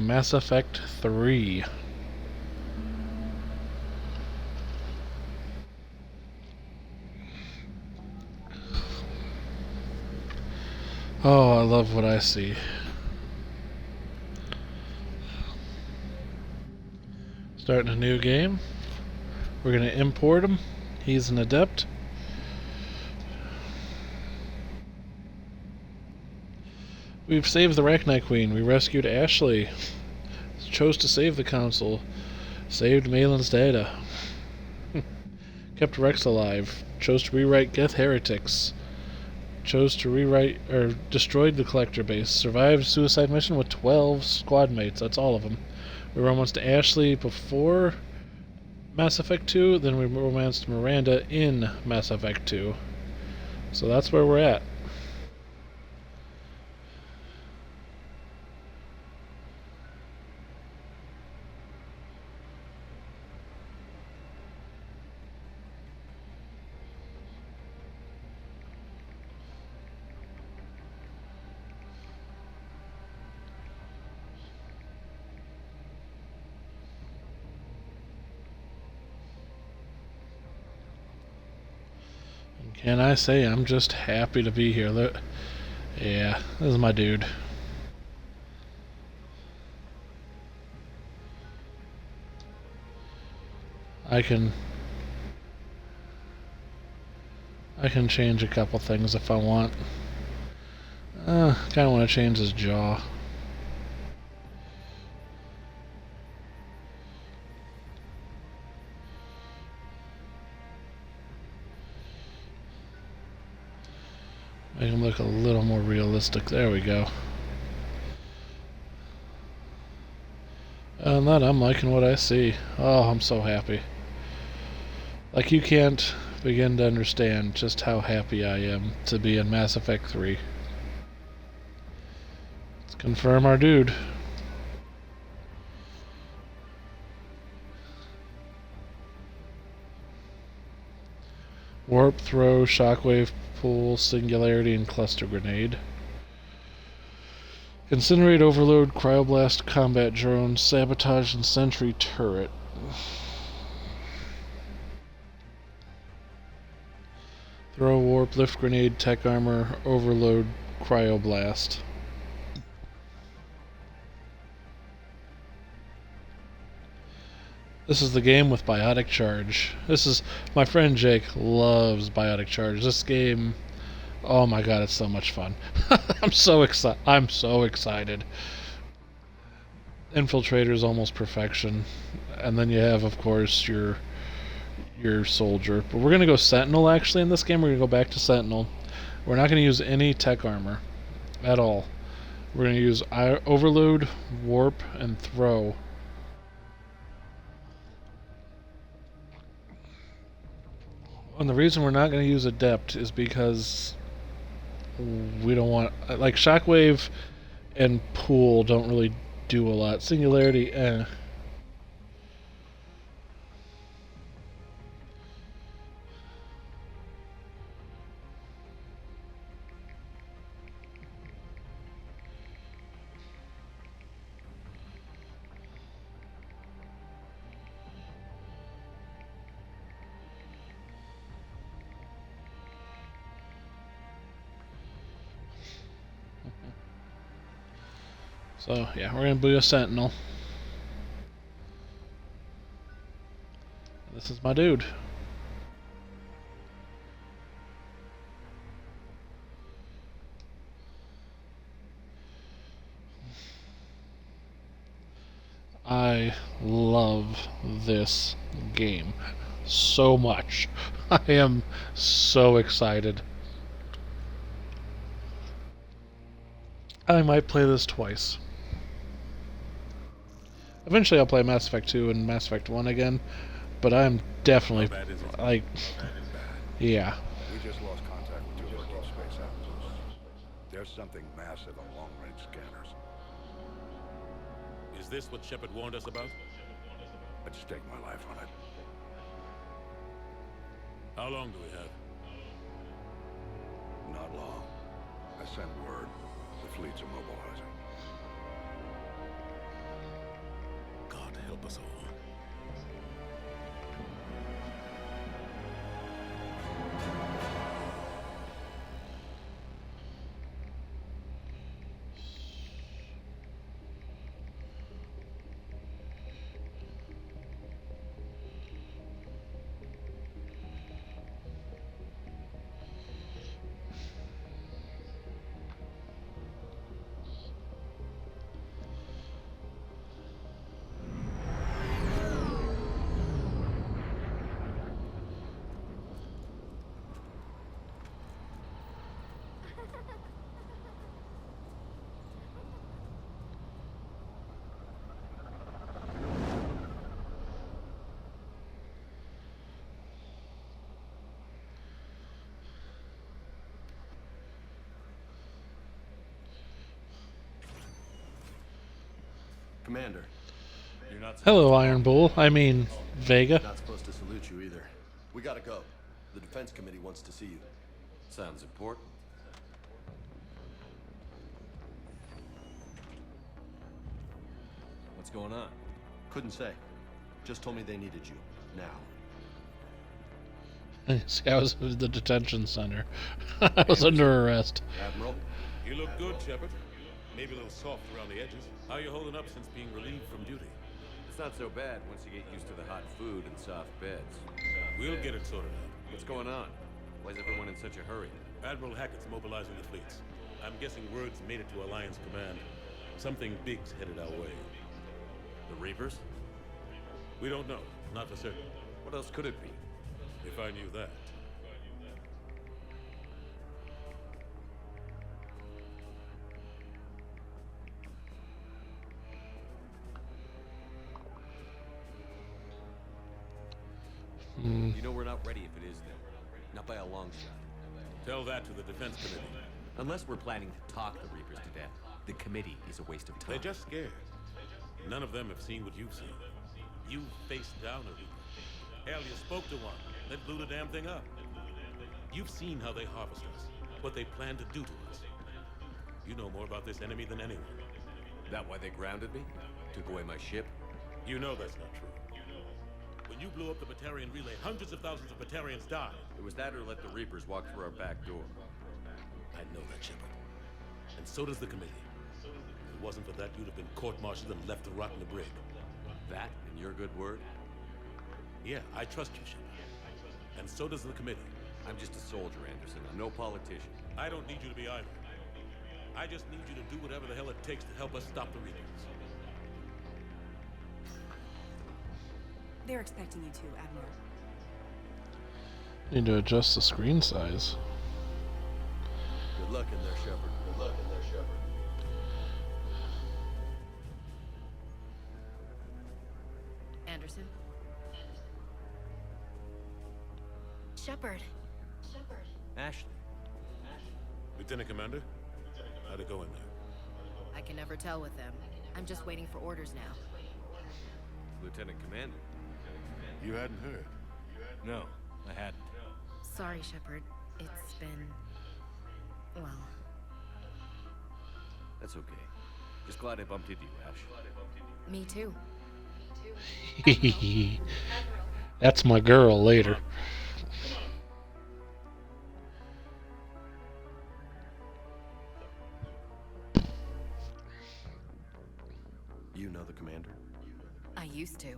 Mass Effect 3. Oh, I love what I see. Starting a new game. We're going to import him. He's an adept. We've saved the Rachni Queen. We rescued Ashley. Chose to save the Council. Saved Malin's data. Kept Rex alive. Chose to rewrite Geth Heretics. Chose to rewrite or destroyed the Collector base. Survived suicide mission with 12 squad mates. That's all of them. We romanced Ashley before Mass Effect 2, then we romanced Miranda in Mass Effect 2. So that's where we're at. Can I say I'm just happy to be here? Yeah, this is my dude. I can change a couple things if I want. Kind of want to change his jaw. Make him look a little more realistic. There we go. And that I'm liking what I see. Oh, I'm so happy. Like, you can't begin to understand just how happy I am to be in Mass Effect 3. Let's confirm our dude. Warp, throw, shockwave, pull, singularity, and cluster grenade. Incinerate, overload, cryoblast, combat drone, sabotage, and sentry turret. Throw, warp, lift grenade, tech armor, overload, cryoblast. This is the game with Biotic Charge. This is... my friend Jake loves Biotic Charge. This game... oh my god, it's so much fun. I'm so excited. Infiltrator is almost perfection. And then you have, of course, your soldier. But we're going to go Sentinel, actually, in this game. We're going to go back to Sentinel. We're not going to use any tech armor at all. We're going to use overload, warp, and throw. And the reason we're not going to use Adept is because we don't want... like, Shockwave and Pool don't really do a lot. Singularity, eh. So, yeah, we're going to be a Sentinel. This is my dude. I love this game so much. I am so excited. I might play this twice. Eventually I'll play Mass Effect 2 and Mass Effect 1 again, but I'm definitely, like, yeah. We just lost contact with two of our deep space outposts. There's something massive on long-range scanners. Is this what Shepard warned us about? I'd stake my life on it. How long do we have? Not long. I sent word. The fleets are mobilizing. help us all. Commander, you're not Hello, Iron Bull. I mean, Vega. not supposed to salute you either. We gotta go. The Defense Committee wants to see you. Sounds important. What's going on? Couldn't say. Just told me they needed you. Now. See, I was at the detention center. I was under arrest. Admiral? You look good, Shepard. Maybe a little soft around the edges. How you holding up since being relieved from duty? It's not so bad once you get used to the hot food and soft beds. We'll get it sorted out. What's going on? Why is everyone in such a hurry? Admiral Hackett's mobilizing the fleets. I'm guessing word's made it to Alliance Command. Something big's headed our way. The Reapers? We don't know. Not for certain. What else could it be? If I knew that. You know we're not ready if it is then. Not by a long shot. Tell that to the Defense Committee. Unless we're planning to talk the Reapers to death, the committee is a waste of time. They're just scared. None of them have seen what you've seen. You faced down a Reaper. Hell, you spoke to one. That blew the damn thing up. You've seen how they harvest us, what they plan to do to us. You know more about this enemy than anyone. That why they grounded me? Took away my ship? You know that's not true. When you blew up the Batarian relay, hundreds of thousands of Batarians died. It was that or let the Reapers walk through our back door. I know that, Shepard. And so does the committee. If it wasn't for that, you'd have been court-martialed and left to rot in the brig. That and your good word? Yeah, I trust you, Shepard. And so does the committee. I'm just a soldier, Anderson. I'm no politician. I don't need you to be either. I just need you to do whatever the hell it takes to help us stop the Reapers. They're expecting you to, Admiral. Need to adjust the screen size. Good luck in there, Shepard. Good luck in there, Shepard. Anderson? Shepard. Ashley. Lieutenant Commander, how'd it go in there? I can never tell with them. I'm just waiting for orders now. Lieutenant Commander. You hadn't heard? No, I hadn't. Sorry, Shepard. It's been... well... That's okay. Just glad I bumped into you, Ash. Me too. That's my girl later. You know the commander? I used to.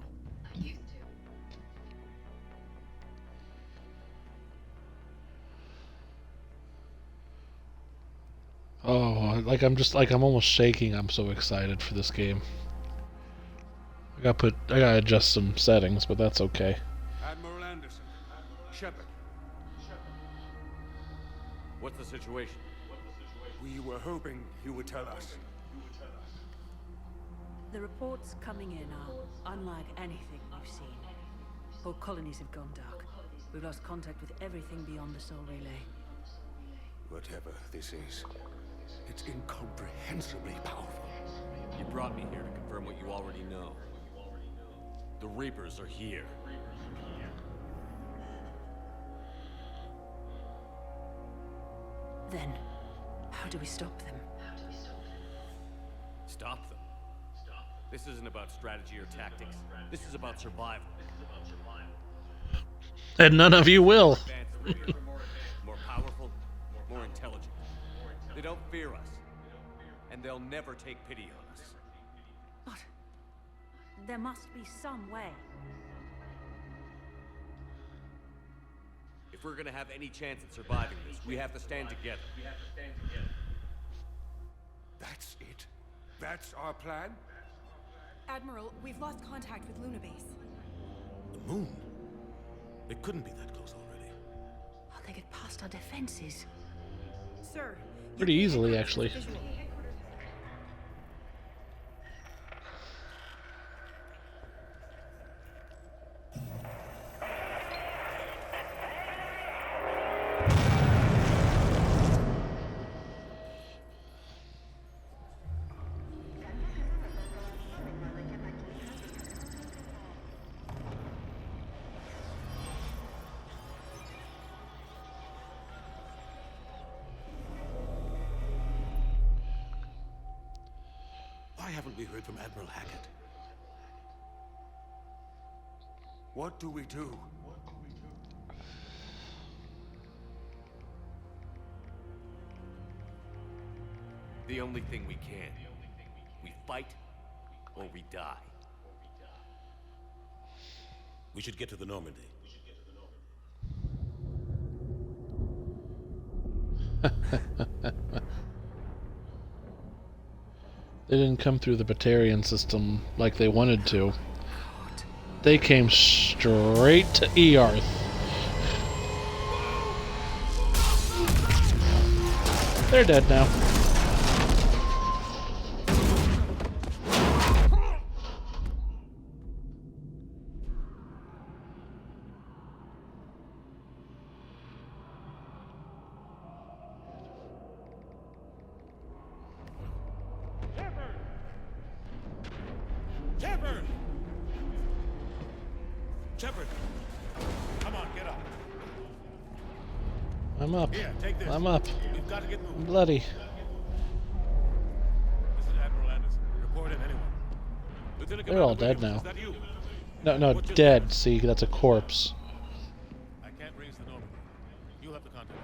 Oh, I'm almost shaking. I'm so excited for this game. I gotta adjust some settings, but that's okay. Admiral Anderson. Shepard. What's the situation? We were hoping you would tell us. The reports coming in are unlike anything we've seen. Whole colonies have gone dark. We've lost contact with everything beyond the Soul Relay. Whatever this is, it's incomprehensibly powerful. You brought me here to confirm what you already know. The Reapers are here. Then, how do we stop them? Stop them. This isn't about strategy or tactics. This is about survival. And none of you will. Advanced Reaper. More powerful, more intelligent. They don't fear us. And they'll never take pity on us. But there must be some way. If we're gonna have any chance at surviving this, we have to stand together. That's it? That's our plan? Admiral, we've lost contact with Luna Base. The moon? It couldn't be that close already. Oh, they get past our defenses. Sir. Pretty easily, actually. Visual. Why haven't we heard from Admiral Hackett? What do we do? The only thing we can. We fight, or we die. We should get to the Normandy. They didn't come through the Batarian system like they wanted to. They came straight to Earth. They're dead now. Shepard! Shepard! Come on, get up. I'm up. Here, take this. I'm up. We've got to get I'm moving. bloody. This is Admiral Anderson. Report in, anyone. Lieutenant They're all Commander dead Williams, now. Is that you? No, What just dead. happened? See, that's a corpse. I can't raise the Normandy. You'll have to contact me.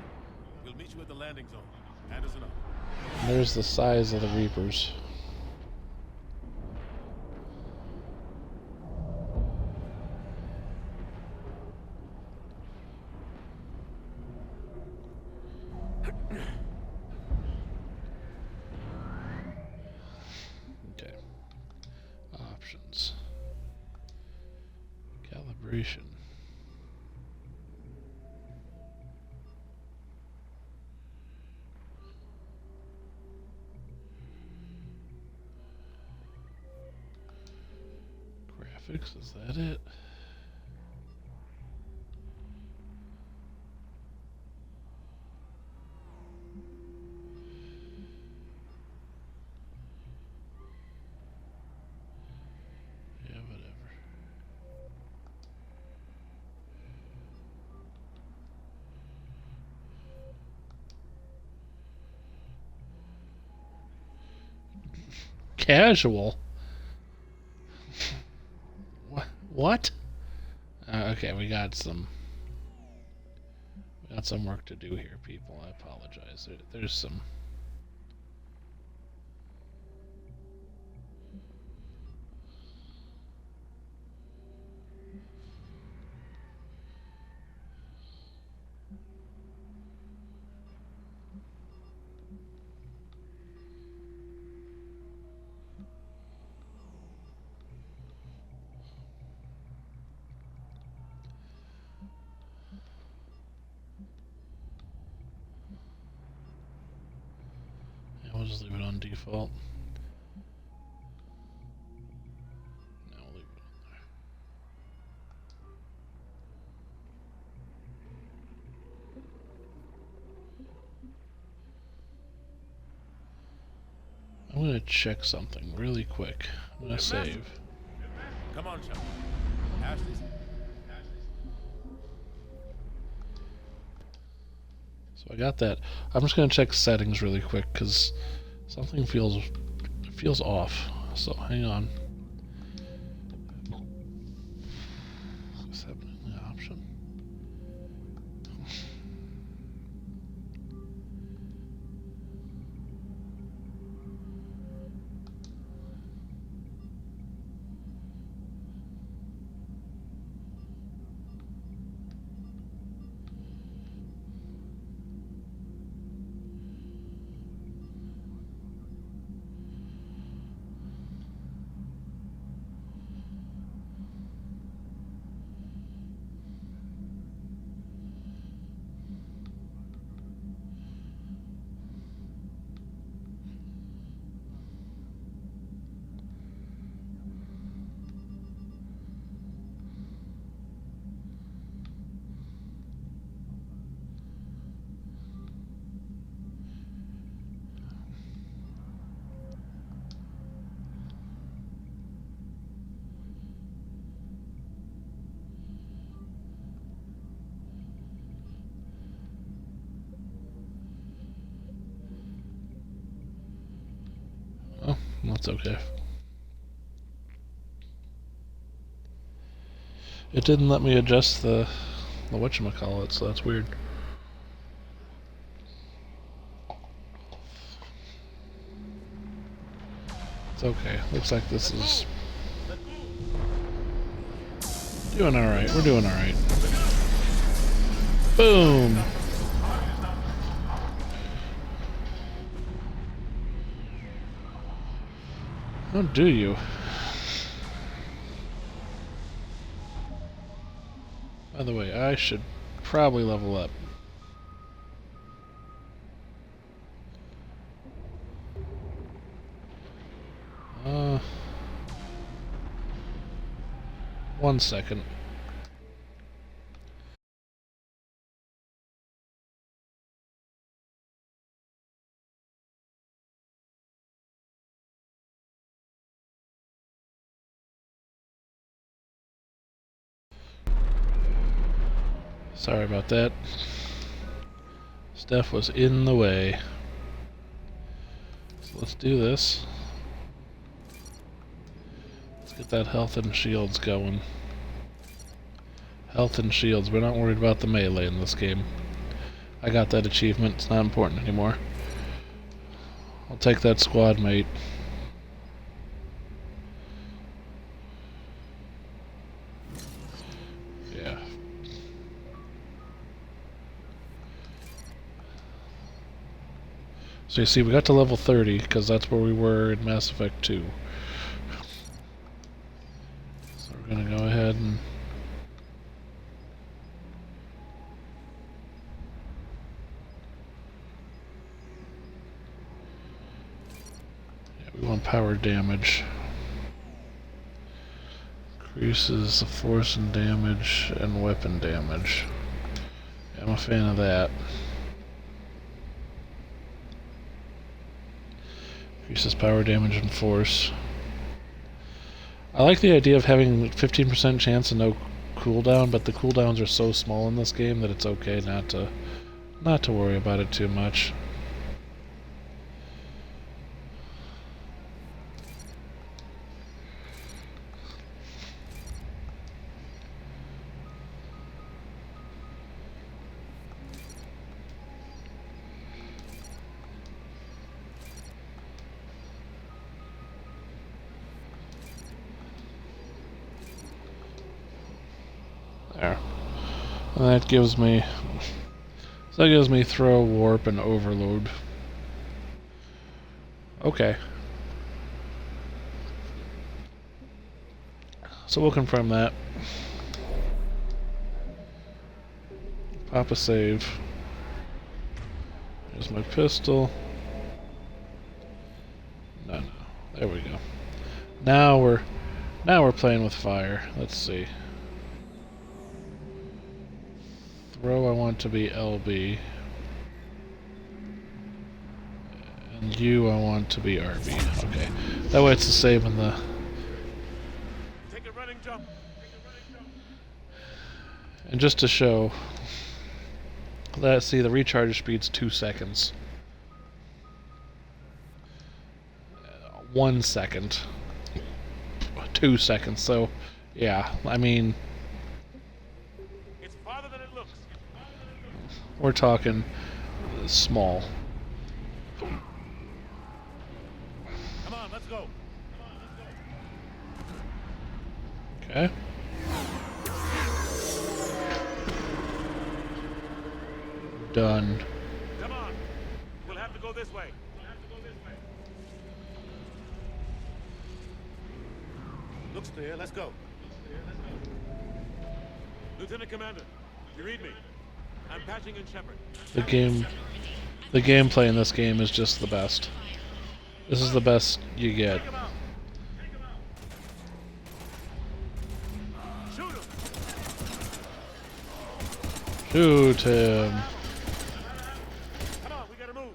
We'll meet you at the landing zone. Anderson up. There's the size of the Reapers. Okay. Options. Calibration. Graphics, is that it? Yeah, whatever. Casual. What? Okay, we got some work to do here, people. I apologize. There's some. We'll just leave it on default. No, we'll leave it on there. I'm gonna check something really quick. I'm gonna save. Come on, Shepard. Ashley's. So I got that. I'm just gonna check settings really quick because something feels off. So hang on. Accepting the option. Oh, that's okay. It didn't let me adjust the whatchamacallit, so that's weird. It's okay. Looks like this is doing alright. We're doing alright. Boom! How do you? By the way, I should probably level up. One second. Sorry about that. Stuff was in the way. So let's do this. Let's get that health and shields going. Health and shields. We're not worried about the melee in this game. I got that achievement. It's not important anymore. I'll take that squad mate. Yeah. So you see, we got to level 30 because that's where we were in Mass Effect 2. So we're gonna go ahead and we want power damage. Increases the force and damage and weapon damage. I'm a fan of that. Increases power damage and force. I like the idea of having 15% chance and no cooldown, but the cooldowns are so small in this game that it's okay not to worry about it too much. There. And that gives me throw, warp, and overload. Okay. So we'll confirm that. Pop a save. There's my pistol. No. There we go. Now we're playing with fire. Let's see. Throw I want to be LB. And you I want to be RB. Okay. That way it's the same in the... Take a running jump. And just to show... Let's see, the recharge speed's 2 seconds. 1 second. 2 seconds, so... Yeah, I mean... We're talking small. Come on, let's go. Okay. Done. Come on. We'll have to go this way. Looks clear. Let's go. Lieutenant Commander, you read me? I'm patching in Shepard. The gameplay in this game is just the best. This is the best you get. Take him out. Shoot him. Shoot him. Come on, we gotta move.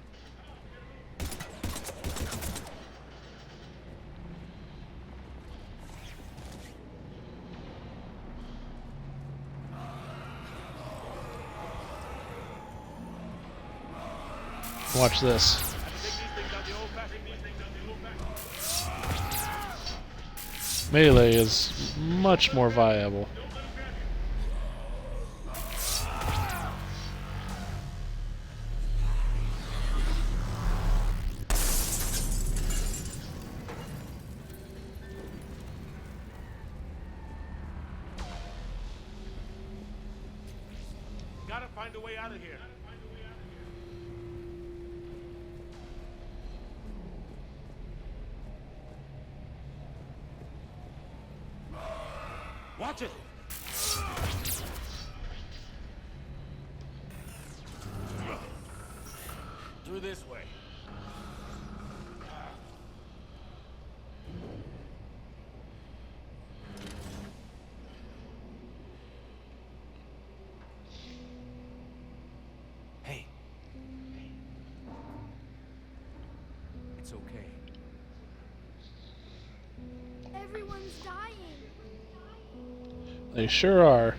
Watch this. Take these things out the old-fashioned. Melee is much more viable. Gotta find a way out of here. Watch it! Through this way. Hey. It's okay. Everyone's dying. They sure are.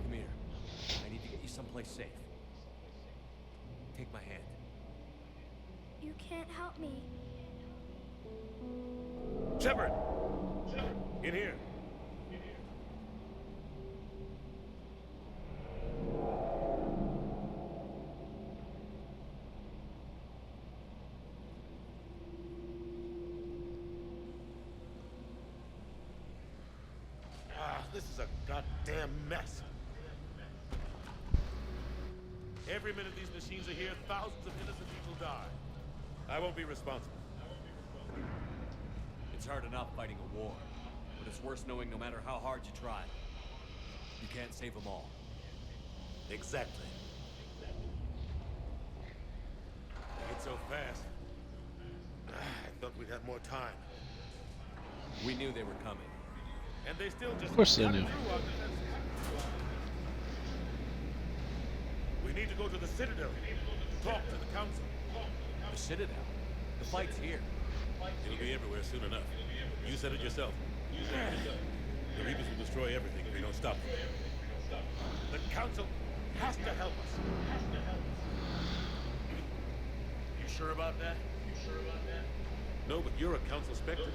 Come here. I need to get you someplace safe. Take my hand. You can't help me. Shepard! In here. This is a goddamn mess. Every minute these machines are here, thousands of innocent people die. I won't be responsible. It's hard enough fighting a war, but it's worse knowing no matter how hard you try, you can't save them all. Exactly. It's so fast. I thought we'd have more time. We knew they were coming. And they still just... Of course they cut knew. through our defenses. We need to go to the Citadel. Talk to the Council. The Citadel? The fight's here. It'll be everywhere soon enough. You said it yourself. The Reapers will destroy everything if we don't stop them. The Council has to help us. You sure about that? No, but you're a Council Spectre.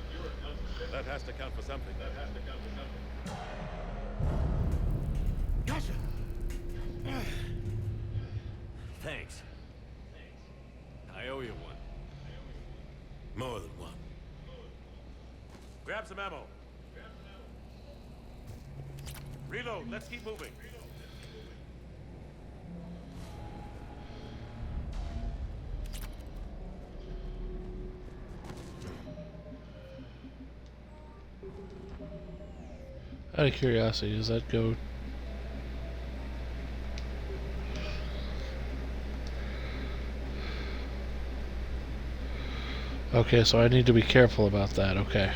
That has to count for something. Gotcha! Thanks. I owe you one. More than one. Grab some ammo. Reload. Let's keep moving. Out of curiosity, does that go... Okay, so I need to be careful about that, okay.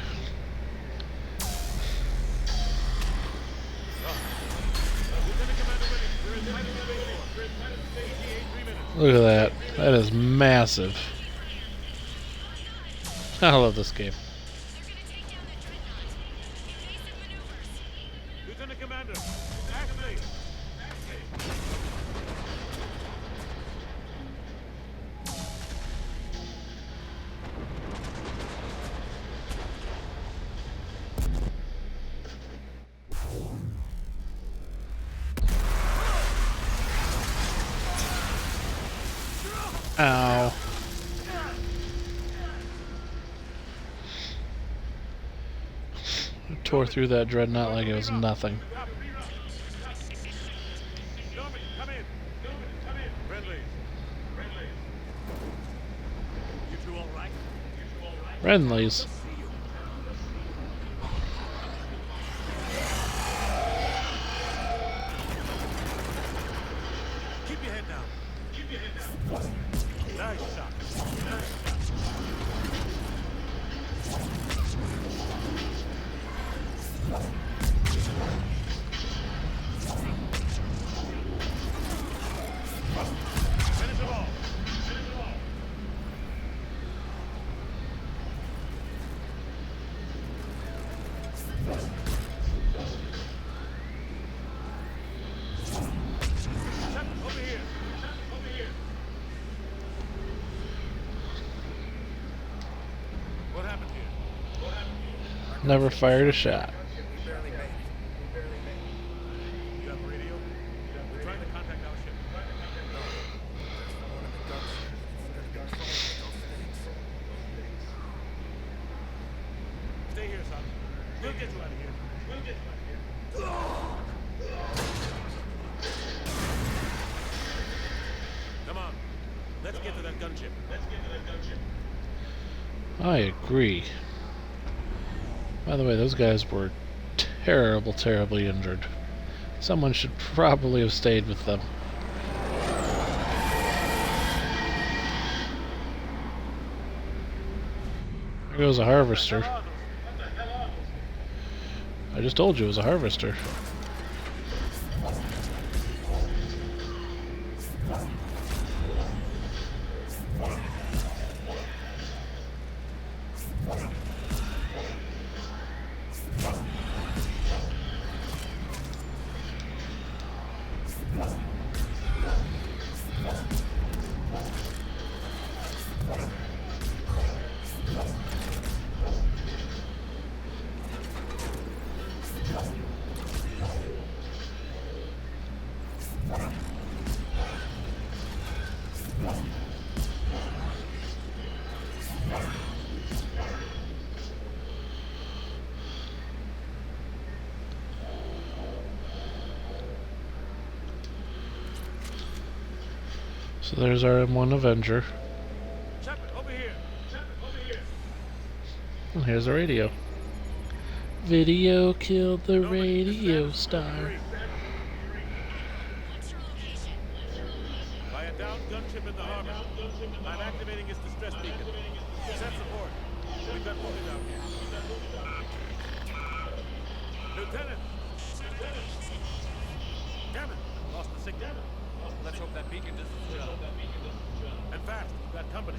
Look at that. That is massive. I love this game. Lieutenant Commander, Ashley! tore through that dreadnought like it was nothing. Norman, come in. Friendly. You two all right? Friendlies. Keep your head down. Nice shot. Finish them all. Over here. What happened here? Never fired a shot. You have a radio? We're trying to contact our ship. Stay here, son. We'll get you out of here. Come on. Let's get to that gunship. I agree. By the way, those guys were terribly injured. Someone should probably have stayed with them. There goes a harvester. I just told you it was a harvester. So there's our M1 Avenger. Shepard, over here. And here's the radio. Video killed the radio star. By a downed gunship in the harbor. I'm activating its distress beacon. Send support. We've got wounded out here. Lieutenant! Damn it! Lost the signal. Let's hope that beacon does its job. And fast. We've got company.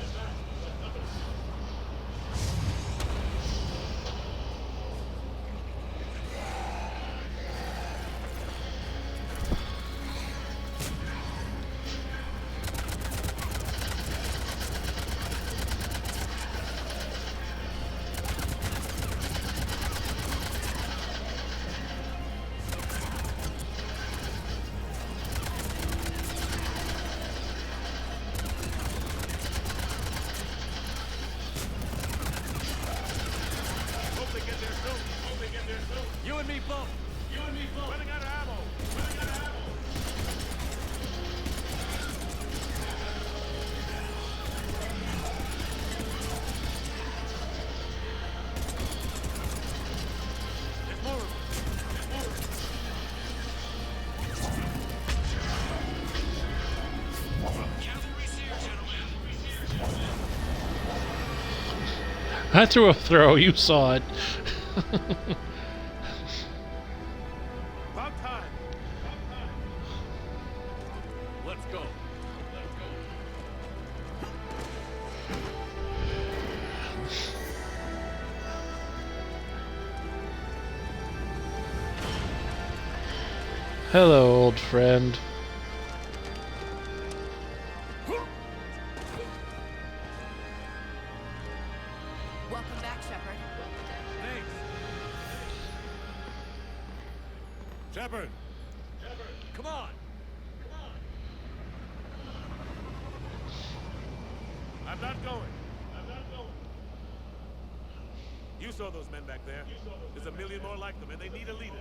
You and me both. Running out of ammo. There's more of them. I threw a throw, you saw it. About time. Let's go. Hello, old friend. Welcome back, Shepard. Thanks. Shepard. Come on. I'm not going. You saw those men back there. There's a million more like them, and they need a leader.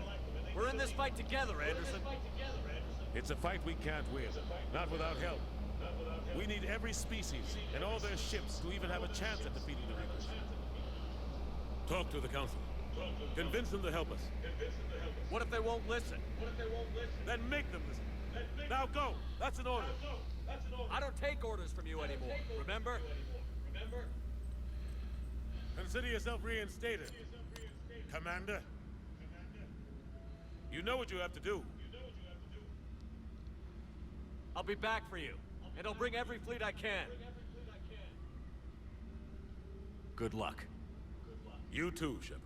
We're in this fight together, Anderson. It's a fight we can't win, not without help. We need every species and all their ships to even have a chance at defeating the Reapers. Talk to the Council. Convince them to help us. What if they won't listen? Then make them listen. Now go! That's an order. I don't take orders from you anymore, remember? Consider yourself reinstated. Commander. You know what you have to do. I'll be back for you, and I'll bring every fleet I can. Good luck. You too, Shepard.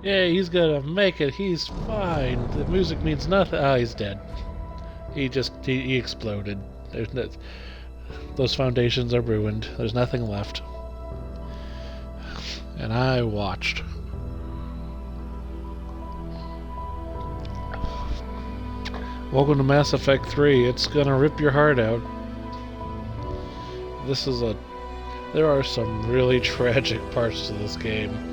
Yeah, he's gonna make it. He's fine. The music means nothing. Oh, he's dead. He exploded. There's no, those foundations are ruined. There's nothing left. And I watched. Welcome to Mass Effect 3. It's gonna rip your heart out. There are some really tragic parts to this game.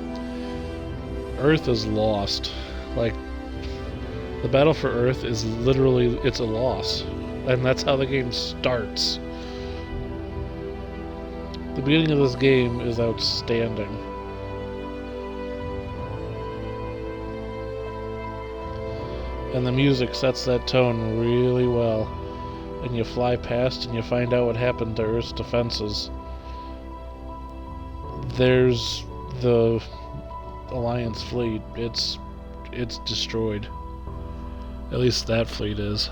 Earth is lost. Like, the battle for Earth is literally, it's a loss. And that's how the game starts. The beginning of this game is outstanding. And the music sets that tone really well. And you fly past and you find out what happened to Earth's defenses. There's the Alliance fleet. It's destroyed. At least that fleet is.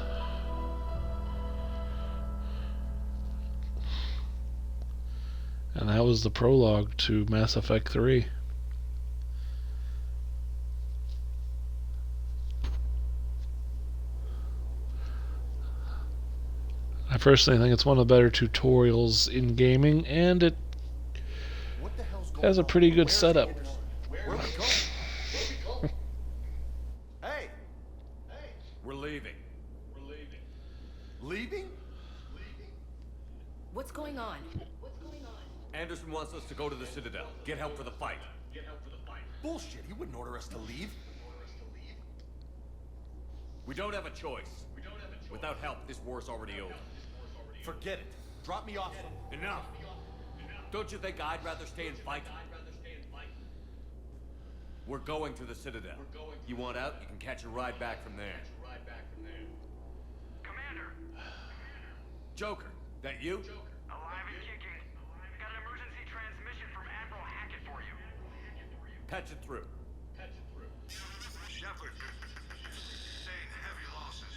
And that was the prologue to Mass Effect 3. I personally think it's one of the better tutorials in gaming, and it has a pretty good setup. Where are we going? Hey! We're leaving. Leaving? What's going on? Anderson wants us to go to the Citadel. Get help for the fight. Bullshit, he wouldn't order us to leave. We don't have a choice. Without help, this war's already over. Forget it. Drop me off. Enough! Don't you think I'd rather stay and fight? We're going to the Citadel. You want out, you can catch a ride back from there. Commander! Joker, that you? Alive and kicking. Got an emergency transmission from Admiral Hackett for you. Patch it through. Shepard, sustained heavy losses.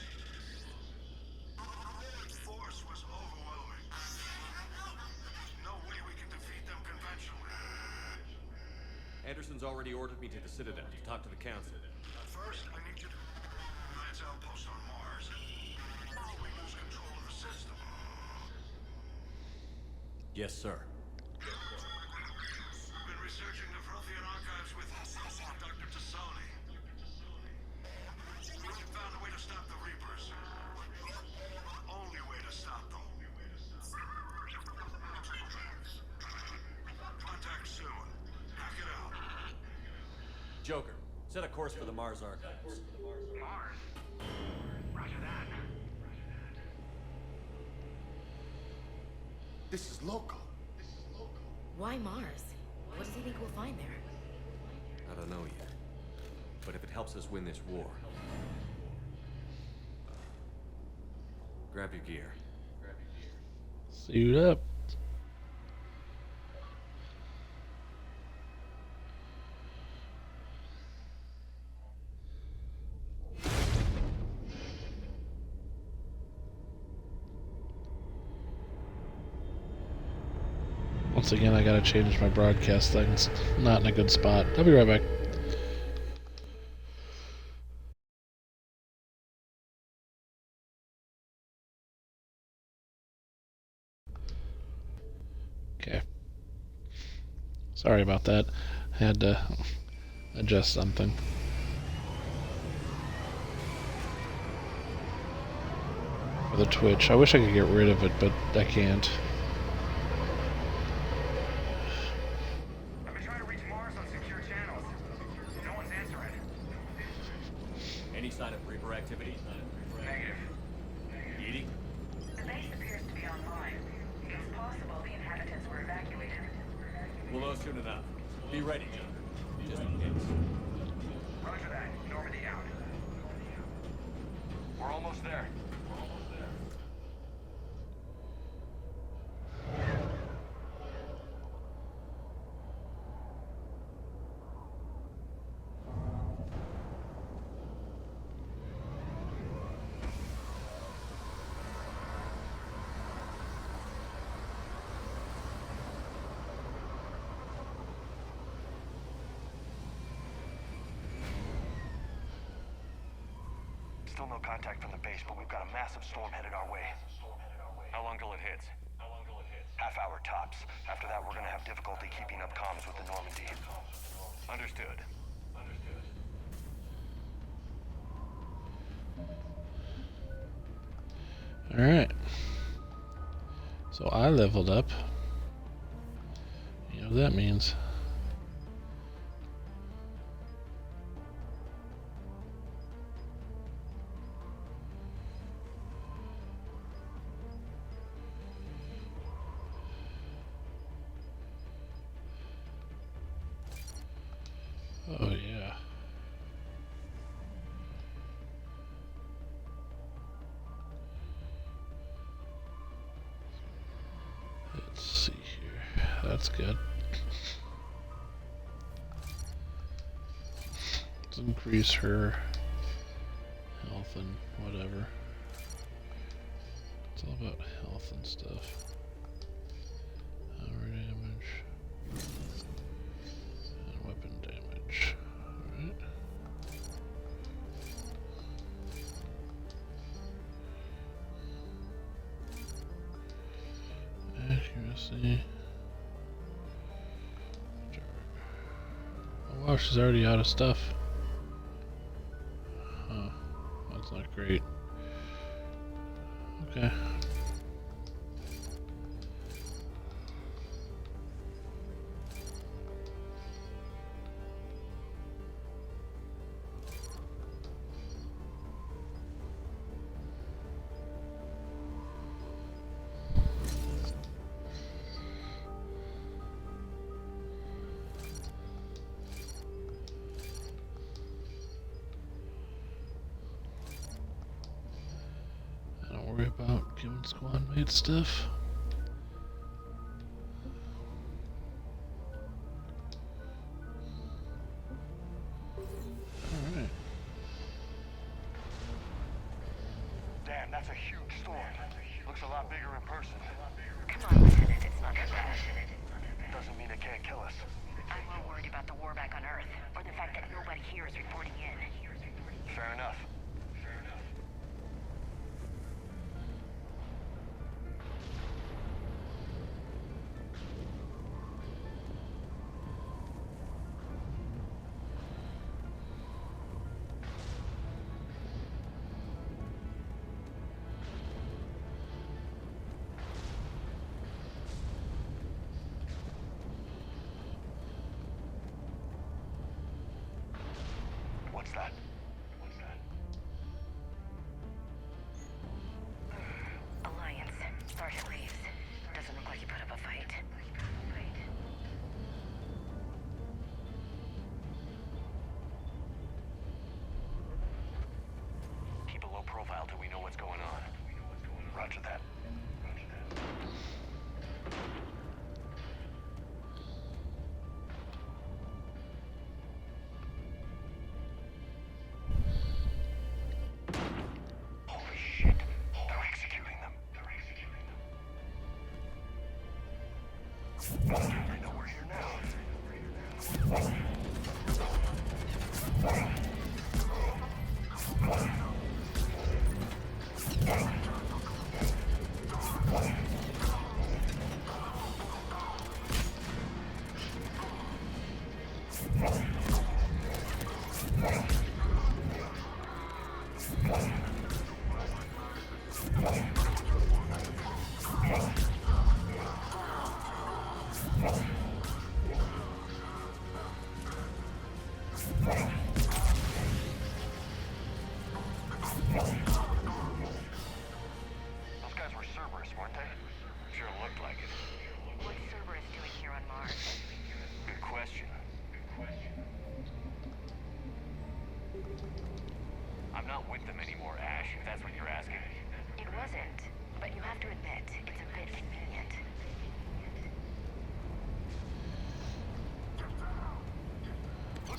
Force was overwhelming. No way we can defeat them conventionally. Anderson's already ordered me to the Citadel to talk to the Council. First, I need you to Lance outpost on Mars. We lose control of the system. Yes, sir. Been researching the Prothean archives with Dr. Tassoni. We found a way to stop the Reapers. The only way to stop them. Contact soon. Hack it out. Joker, set a course for the Mars Archives. Mars? Roger that. This is local. Why Mars? What does he think we'll find there? I don't know yet. But if it helps us win this war... grab your gear. Suit up. Once again, I gotta change my broadcast things. Not in a good spot. I'll be right back. Okay. Sorry about that. I had to adjust something. For the Twitch. I wish I could get rid of it, but I can't. I've been trying to reach Mars on secure channels. No one's answering. Any sign of Reaper activity? Negative. Edie? The base appears to be online. It's possible the inhabitants were evacuated. We'll know soon enough. Be ready, John. Just in case. Roger that. Normandy out. We're almost there. Still no contact from the base, but we've got a massive storm headed our way. How long till it hits? Half hour tops. After that, we're gonna have difficulty keeping up comms with the Normandy. Understood. Alright. So I leveled up. You know what that means. Oh yeah. Let's see here. That's good. Let's increase her health and whatever. It's all about health and stuff. Power damage. And weapon damage. Alright. Accuracy. Oh wow, she's already out of stuff. Huh. That's not great. Okay. Don't worry about giving squad mate stuff. Alright. Damn, that's a huge storm. Looks a lot bigger in person. Come on, Lieutenant. It's not that bad. Doesn't mean it can't kill us. I'm more worried about the war back on Earth, or the fact that nobody here is reporting in. Fair enough. What's that? Alliance. Sergeant Reeves. Doesn't look like you put up a fight. Keep a low profile till we know what's going on. Roger that.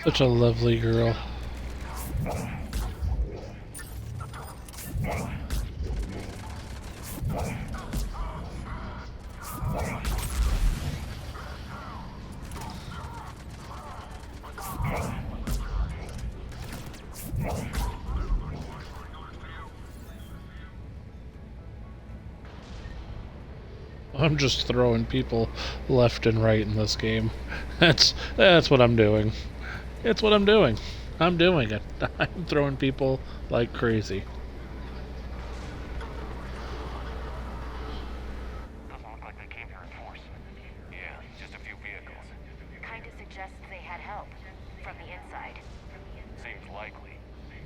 Such a lovely girl. I'm just throwing people left and right in this game. That's what I'm doing. It's what I'm doing. I'm doing it. I'm throwing people like crazy. Doesn't look like they came here in force. Yeah, just a few vehicles. Kinda suggests they had help from the inside. Seems likely.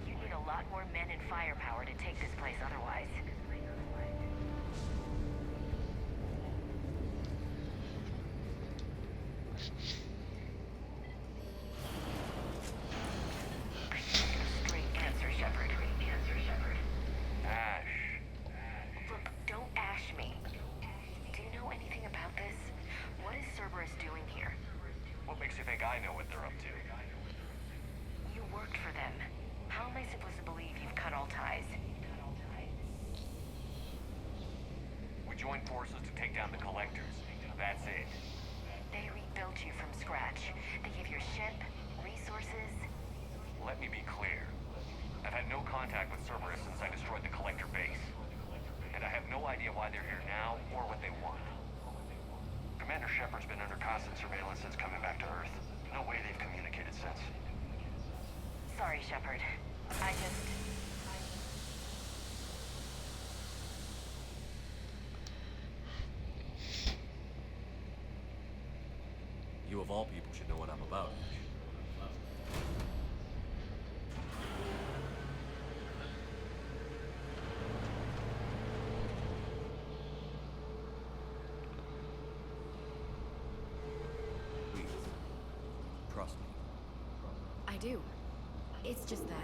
You need a lot more men and firepower to take this place otherwise. Straight answer, Shepard. Ash. Look, don't ash me. Do you know anything about this? What is Cerberus doing here? What makes you think I know what they're up to? You worked for them. How am I supposed to believe you've cut all ties? We joined forces to take down the Collectors. That's it. They rebuilt you from scratch. They gave your ship, resources. Let me be clear. I've had no contact with Cerberus since I destroyed the Collector base. And I have no idea why they're here now or what they want. Commander Shepard's been under constant surveillance since coming back to Earth. No way they've communicated since. Sorry, Shepard. I just... You of all people should know what I'm about. Please, trust me. I do. It's just that.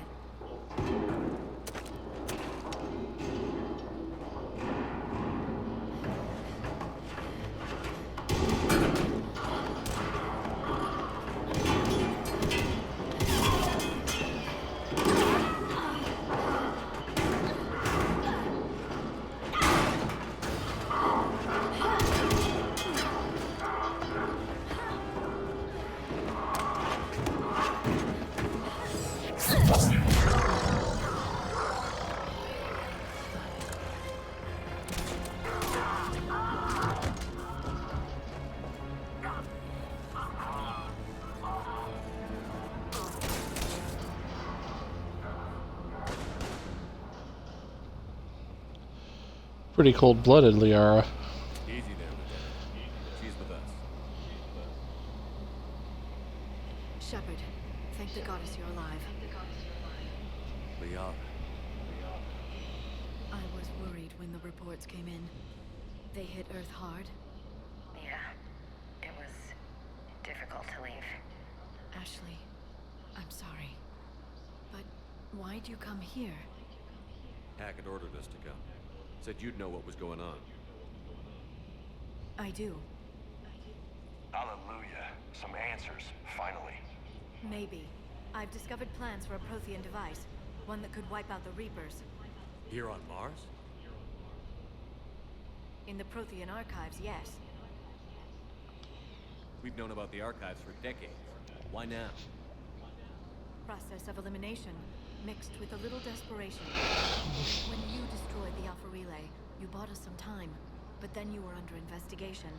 Pretty cold-blooded, Liara. Easy there, Lieutenant. She's with us. Shepard, thank the goddess you're alive. Liara. I was worried when the reports came in. They hit Earth hard. Yeah. It was difficult to leave. Ashley, I'm sorry. But why'd you come here? Hackett ordered us to come. Said you'd know what was going on. I do. Hallelujah. Some answers, finally. Maybe. I've discovered plans for a Prothean device. One that could wipe out the Reapers. Here on Mars? In the Prothean archives, yes. We've known about the archives for decades. Why now? Process of elimination, mixed with a little desperation. When you destroyed the Alpha Relay, you bought us some time, but then you were under investigation.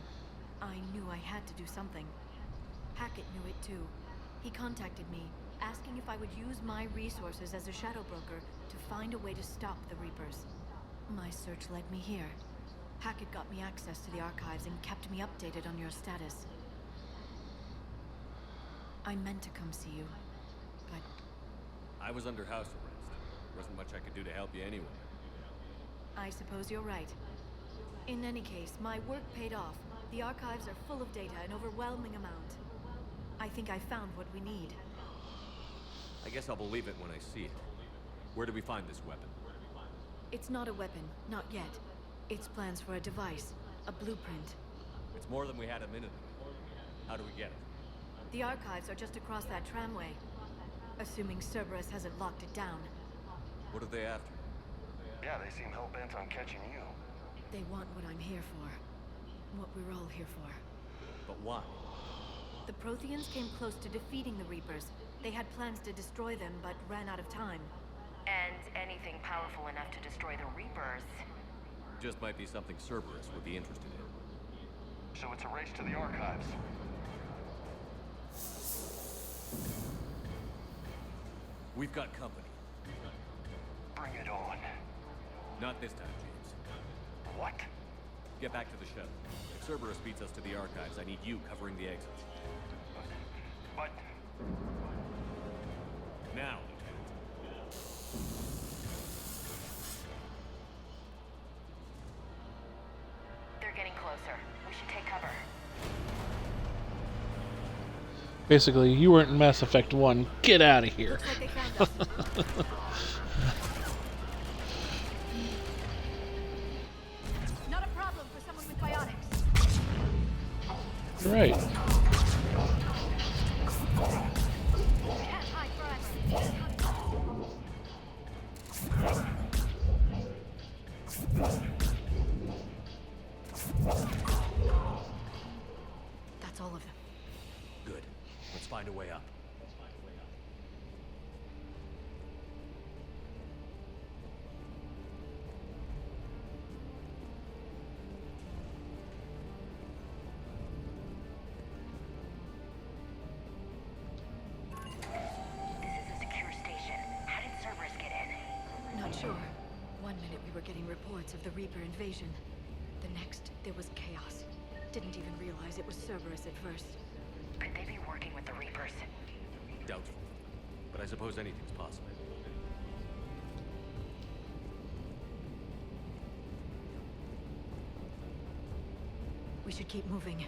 I knew I had to do something. Hackett knew it too. He contacted me, asking if I would use my resources as a shadow broker to find a way to stop the Reapers. My search led me here. Hackett got me access to the archives and kept me updated on your status. I meant to come see you, but I was under house arrest. Wasn't much I could do to help you anyway. I suppose you're right. In any case, my work paid off. The archives are full of data, an overwhelming amount. I think I found what we need. I guess I'll believe it when I see it. Where do we find this weapon? It's not a weapon, not yet. It's plans for a device, a blueprint. It's more than we had a minute ago. How do we get it? The archives are just across that tramway. Assuming Cerberus hasn't locked it down. What are they after? Yeah, they seem hell-bent on catching you. They want what I'm here for. What we're all here for. But why? The Protheans came close to defeating the Reapers. They had plans to destroy them, but ran out of time. And anything powerful enough to destroy the Reapers. Just might be something Cerberus would be interested in. So it's a race to the archives. We've got company. Bring it on. Not this time, James. What? Get back to the shuttle. If Cerberus beats us to the archives, I need you covering the exits. But... Now, They're getting closer. We should take cover. Basically, you weren't in Mass Effect 1. Get out of here. Looks like they found us. Not a problem for someone with bionics. Right. Can't hide forever. That's all of them. good. Let's find a way up. This is a secure station. How did Cerberus get in? Not sure. One minute we were getting reports of the Reaper invasion. The next, there was chaos. Didn't even realize it was Cerberus at first. Could they be working with the Reapers? Doubtful. But I suppose anything's possible. We should keep moving.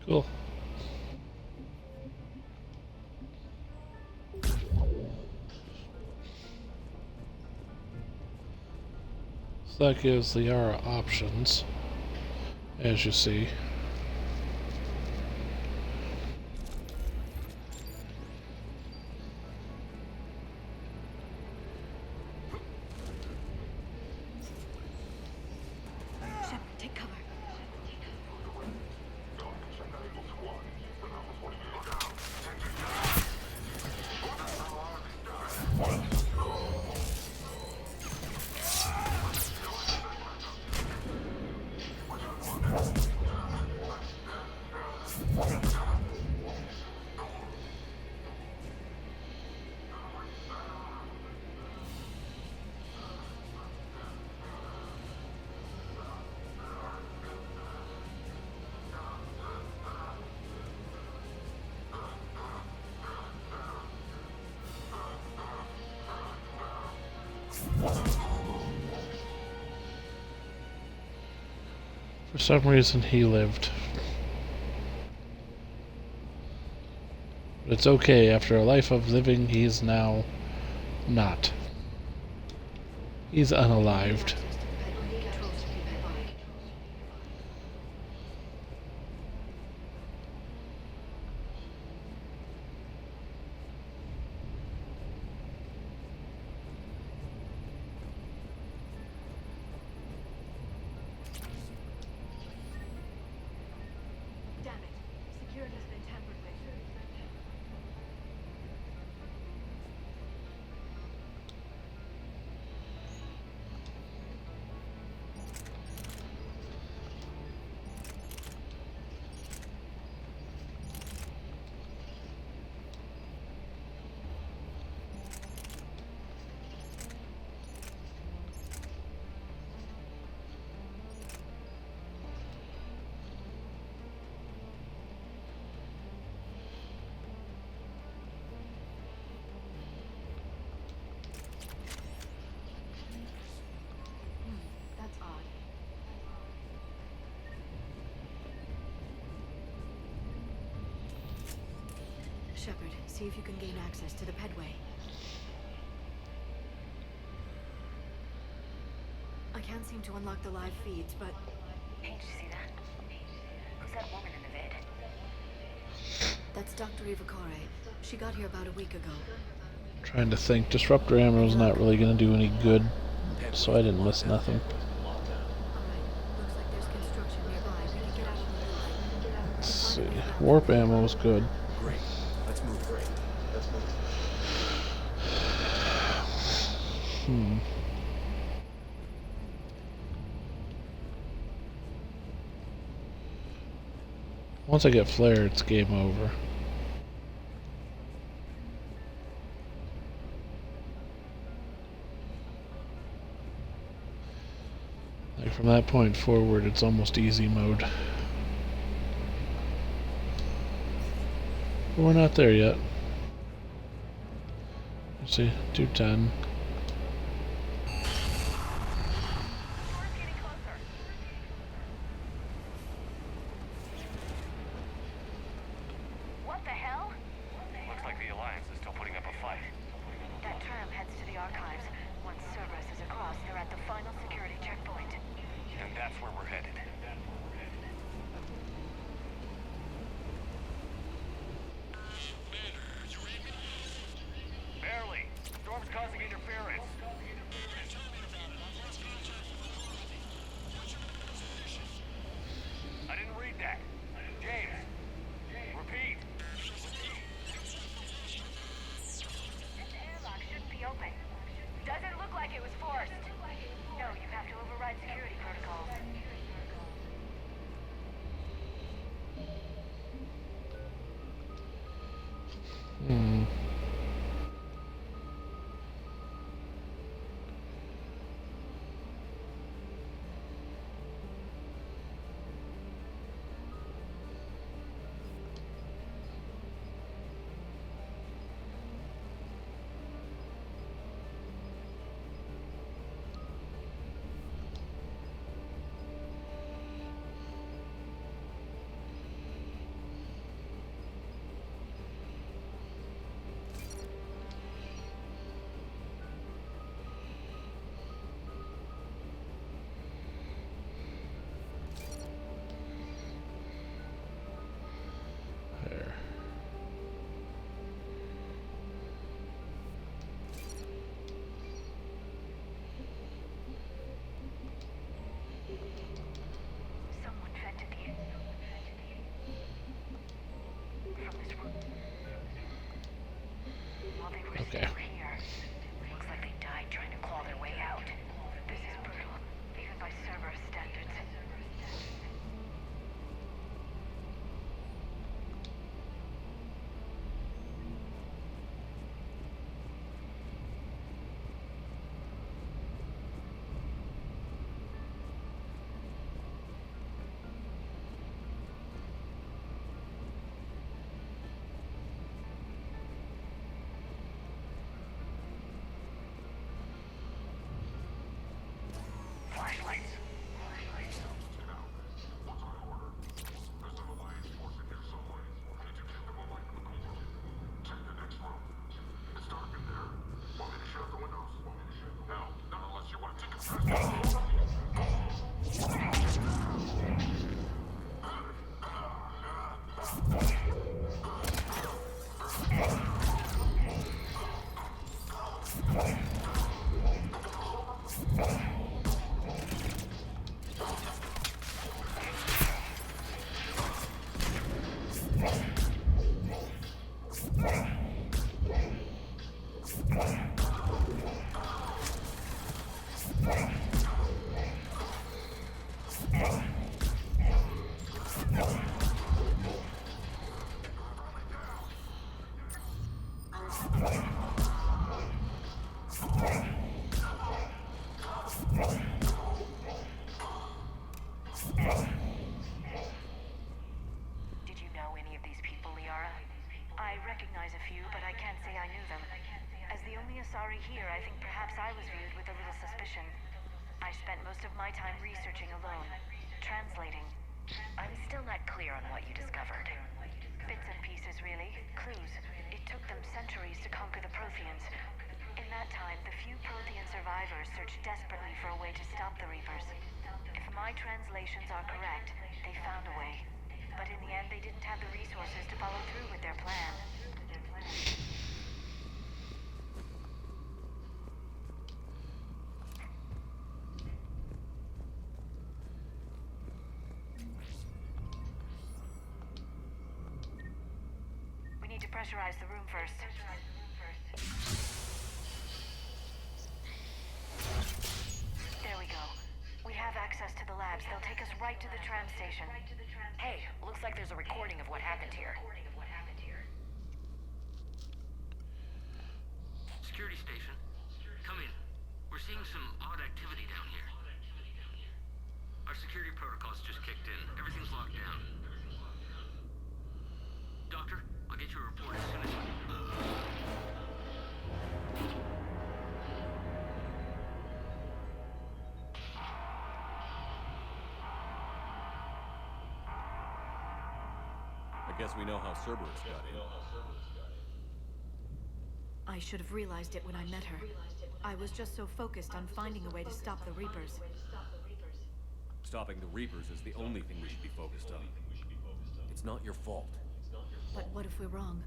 Cool. So that gives Liara options, as you see. Shepard, take cover. For some reason, he lived. But it's okay. After a life of living, he's now not. He's unalived. Damn it. Security's been tampered with. Shepard, see if you can gain access to the pedway. I can't seem to unlock the live feeds, but... Hey, did you see that? Who's that woman in the vid? That's Dr. Ivakare. She got here about a week ago. Trying to think. Disruptor ammo's not really going to do any good, so I didn't miss nothing. Looks like there's construction nearby. We can get out on the roof. Let's see. Warp ammo is good. Great. Let's move. Once I get flare, it's game over. Like from that point forward, it's almost easy mode. But we're not there yet. Let's see, 210. What the hell? Looks like the Alliance is still putting up a fight. That term heads to the archives. Once Cerberus is across, they're at the final security checkpoint. And that's where we're headed. Barely. Storm's causing interference. I didn't read that. James. Repeat. This airlock shouldn't be open. Doesn't look like it was forced. No, you have to override security protocols. There. Someone vented the from this room. While they were Okay. still here, looks like they died trying to claw their way out. This is brutal, even by Cerberus standards. Flashlights. Did you know any of these people, Liara? I recognize a few, but I can't say I knew them. As the only Asari here, I think perhaps I was viewed with a little suspicion. I spent most of my time researching alone, translating. I'm still not clear on what you discovered. bits and pieces, really. Clues. It took them centuries to conquer the Protheans. In that time, the few Prothean survivors searched desperately for a way to stop the Reapers. If my translations are correct, they found a way. But in the end, they didn't have the resources to follow through with their plan. We need to pressurize the room first. There we go. We have access to the labs. They'll take us right to the tram station. Hey, looks like there's a recording of what happened here. Security station. Come in. We're seeing some odd activity down here. Our security protocols just kicked in. Everything's locked down. Doctor, I'll get you a report as soon as... I guess we know how Cerberus got in. I should have realized it when I met her. I was just so focused on finding a way to stop the Reapers. Stopping the Reapers is the only thing we should be focused on. It's not your fault. But what if we're wrong?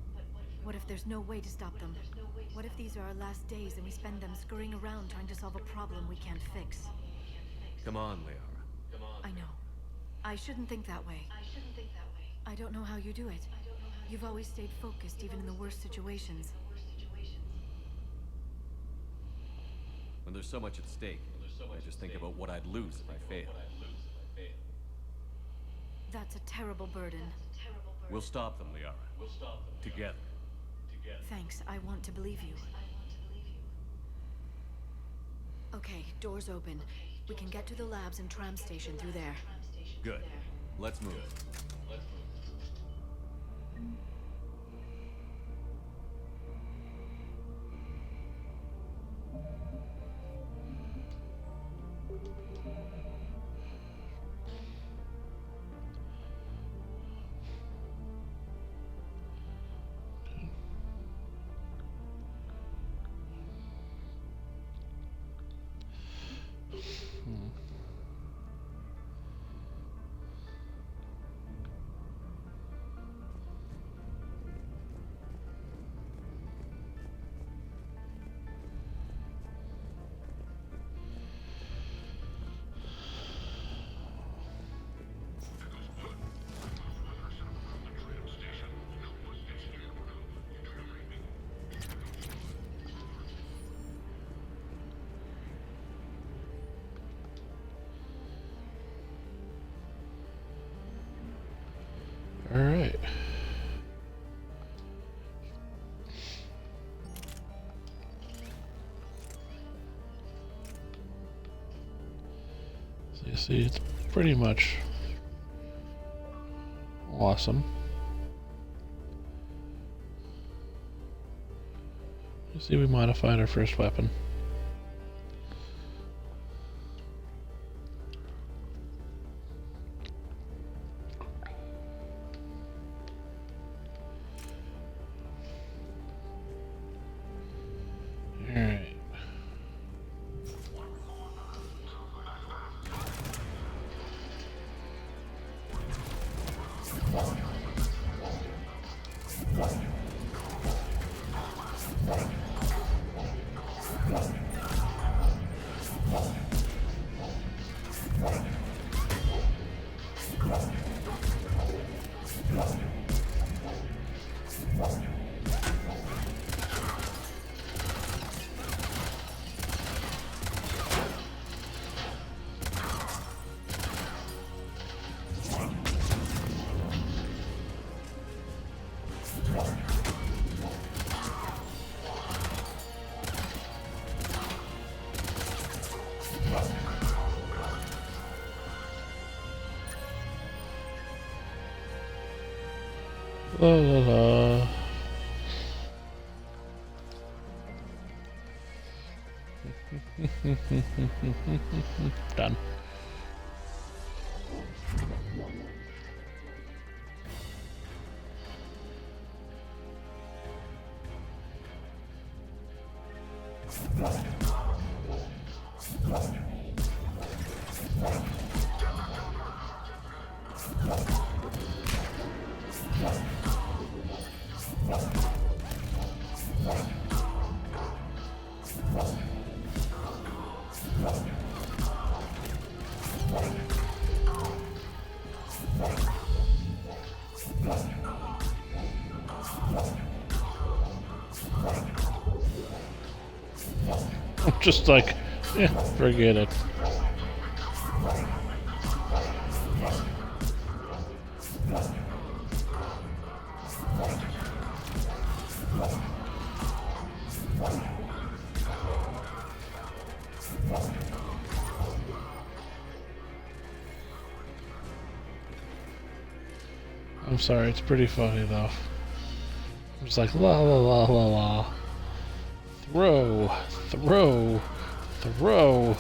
What if there's no way to stop them? What if these are our last days and we spend them scurrying around trying to solve a problem we can't fix? Come on, Liara. I know. I shouldn't think that way. I don't know how you do it. You've always stayed focused even in the worst situations. When there's so much at stake, I just think about what I'd lose if I failed. That's a terrible burden. We'll stop them, Liara. Together. Thanks, I want to believe you. Okay, doors open. We can get to the labs and tram station through there. Good. Let's move. All right. So you see, it's pretty much awesome. You see, we modified our first weapon. Alright. La la la. Done. Just like, yeah, forget it. I'm sorry, it's pretty funny though. It's like la la la la la. Throw, throw, throw.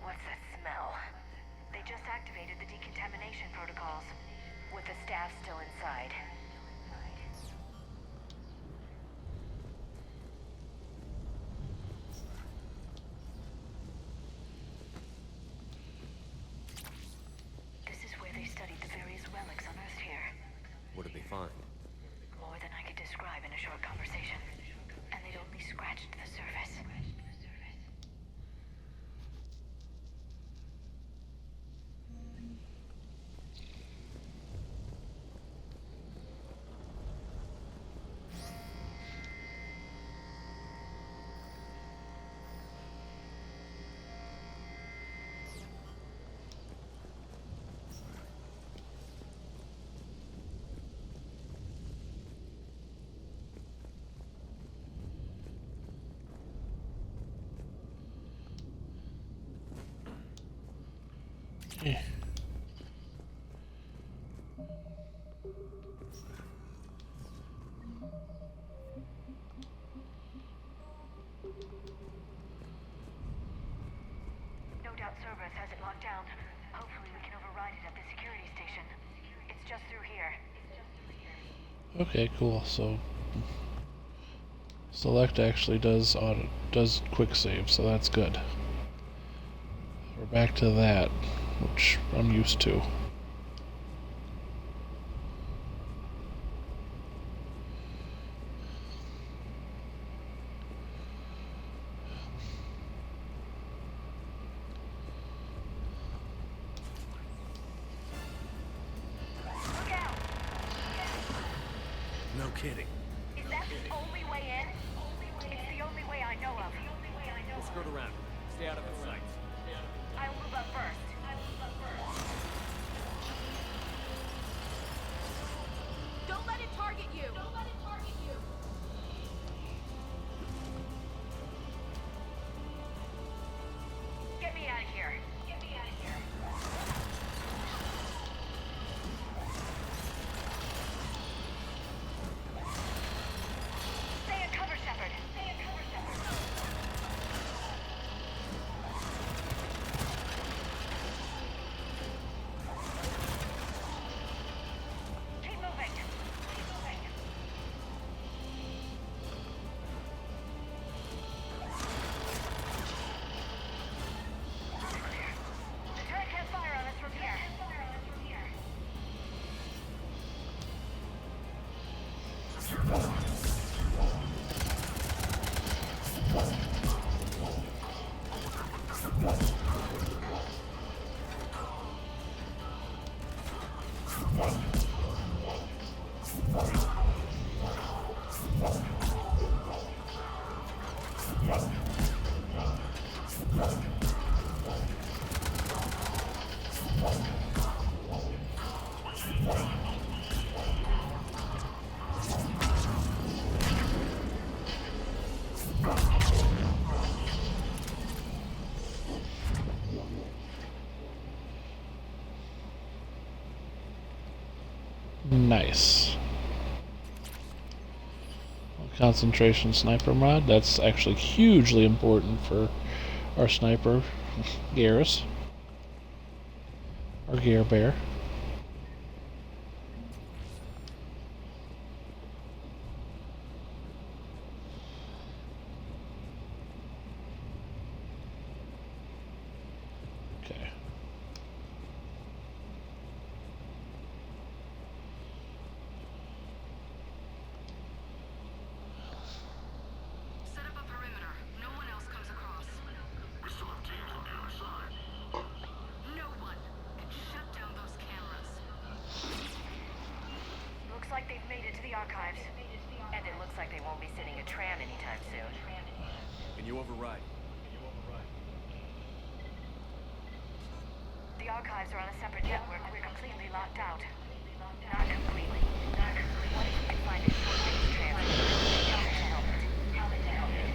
What's that smell? They just activated the decontamination protocols, with the staff still inside. This is where they studied the various relics unearthed here. What did they find? More than I could describe in a short conversation. And they'd only scratched the surface. Yeah. No doubt Cerberus has it locked down. Hopefully we can override it at the security station. It's just through here. Okay, cool. So Select actually does quick save, so that's good. We're back to that, which I'm used to. Look out! No kidding. Is that the only way in? It's the only way I know of. We'll skirt around. Stay out of its sight. I'll move up first. Don't let it target you. Don't let it target you. Get me out of here. Get me out of here. Stay in cover, Shepard. Stay in cover, Shepard. Nice. Concentration sniper mod. That's actually hugely important for our sniper, Garrus. Or Gear Bear. Okay. Set up a perimeter. No one else comes across. We still have teams on the other side. No one. Shut down those cameras. Looks like they've made it to the archives. And it looks like they won't be sitting a tram anytime soon. Can you override? The archives are on a separate network. We're completely locked out. Not completely. Not completely. What if we can find a short-range transmitter? Help it to help it.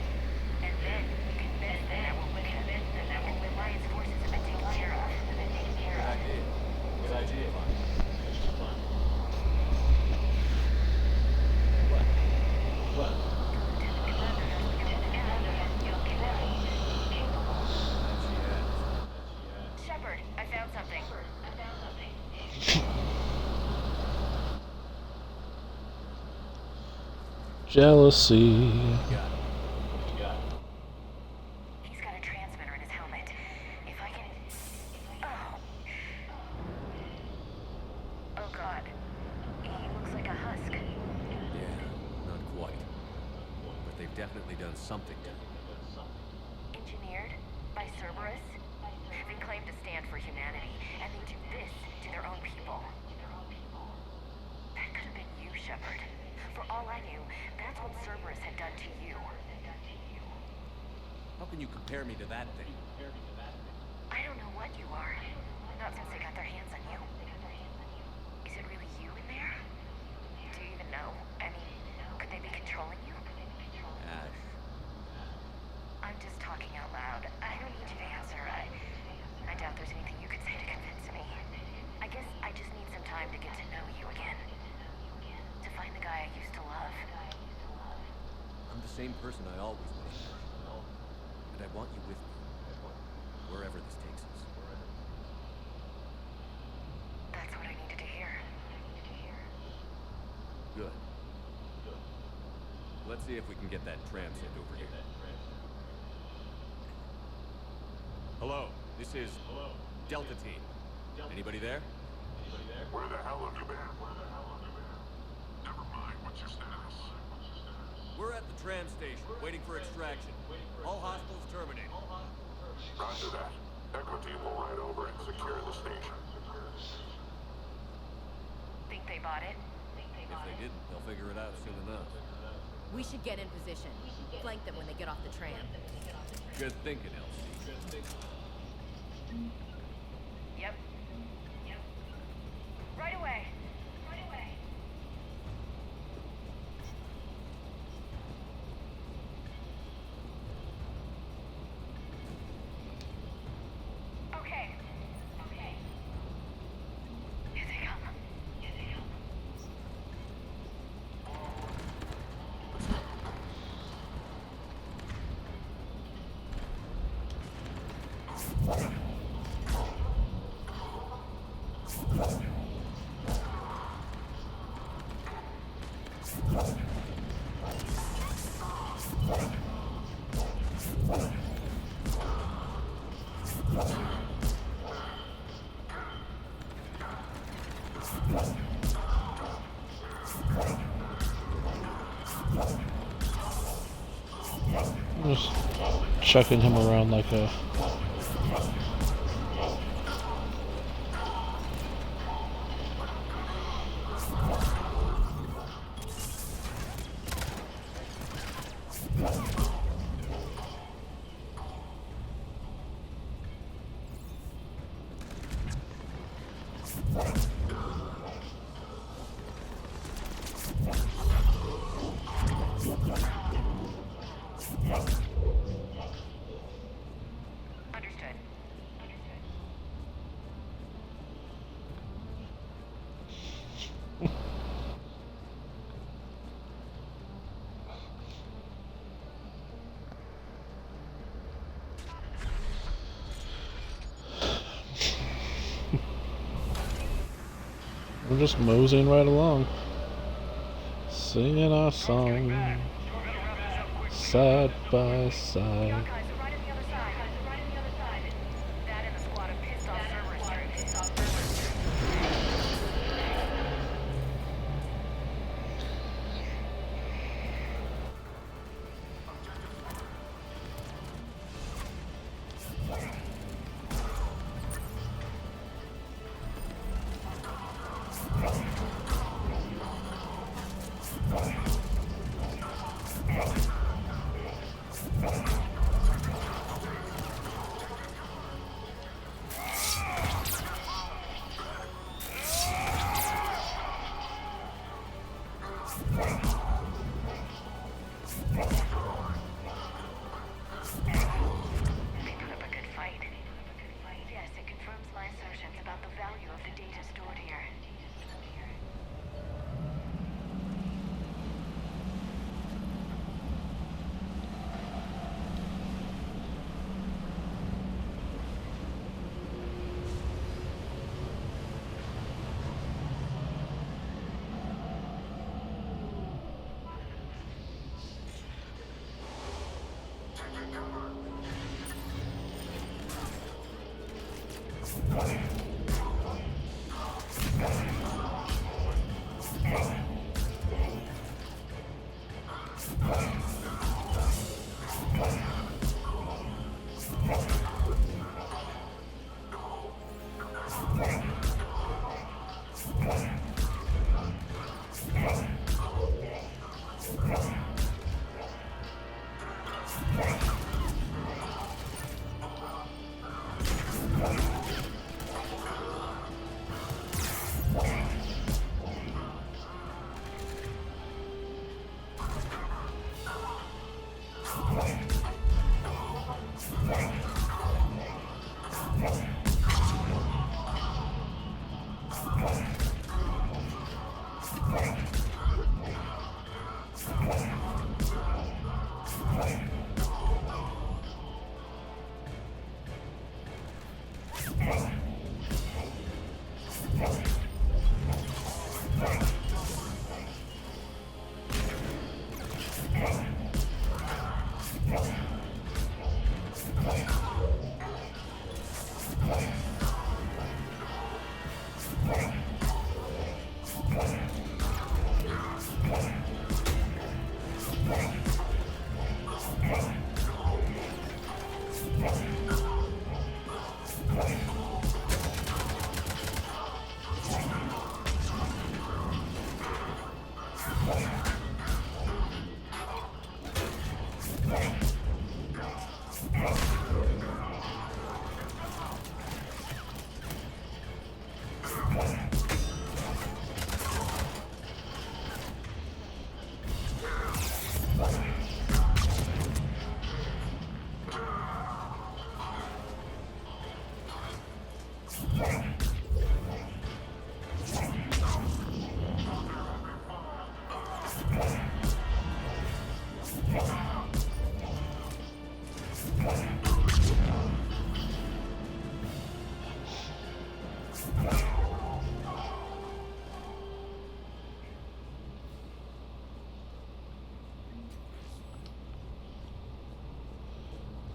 And then we convince them that we're with them. That we're with Alliance forces have been taken care of. Good idea. Shepard, I found something. Jealousy. He's got a transmitter in his helmet. If I can... Oh god. He looks like a husk. Yeah, not quite. But they've definitely done something to it. Engineered by Cerberus. They claim to stand for humanity, and they do this to their own people. That could have been you, Shepard. For all I knew, that's what Cerberus had done to you. How can you compare me to that thing? I don't know what you are. Not since they got their hands on you. Is it really you in there? Do you even know? I mean, could they be controlling you? Ash. I'm just talking out loud. I don't need you to answer. I doubt there's anything you could say to convince me. I guess I just need some time to get to know you again. To find the guy I used to love. I'm the same person I always was. And I want you with me. Wherever this takes us. That's what I needed to hear. Good. Let's see if we can get that tram sent over here. Hello, this is Delta Team. Anybody there? Where the hell have you been? Never mind, what's your status? We're at the tram station, waiting for extraction. All hostiles terminate. Roger that. Echo team will ride over and secure the station. Think they bought it? If they didn't, they'll figure it out soon enough. We should get in position. Flank them when they get off the tram. Good thinking, Elsie. Yep. Right away. Okay. Here they come. Just chucking him around like a... We're just moseying right along. Singing our song. Side by side.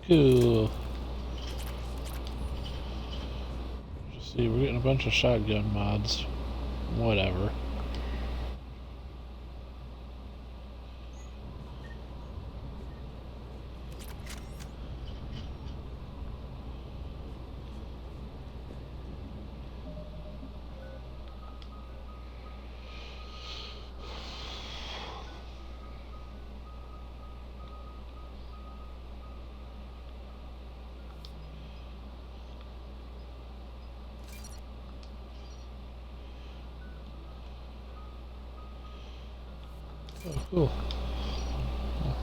Cool. See, we're getting a bunch of shotgun mods. Whatever. Oh, cool.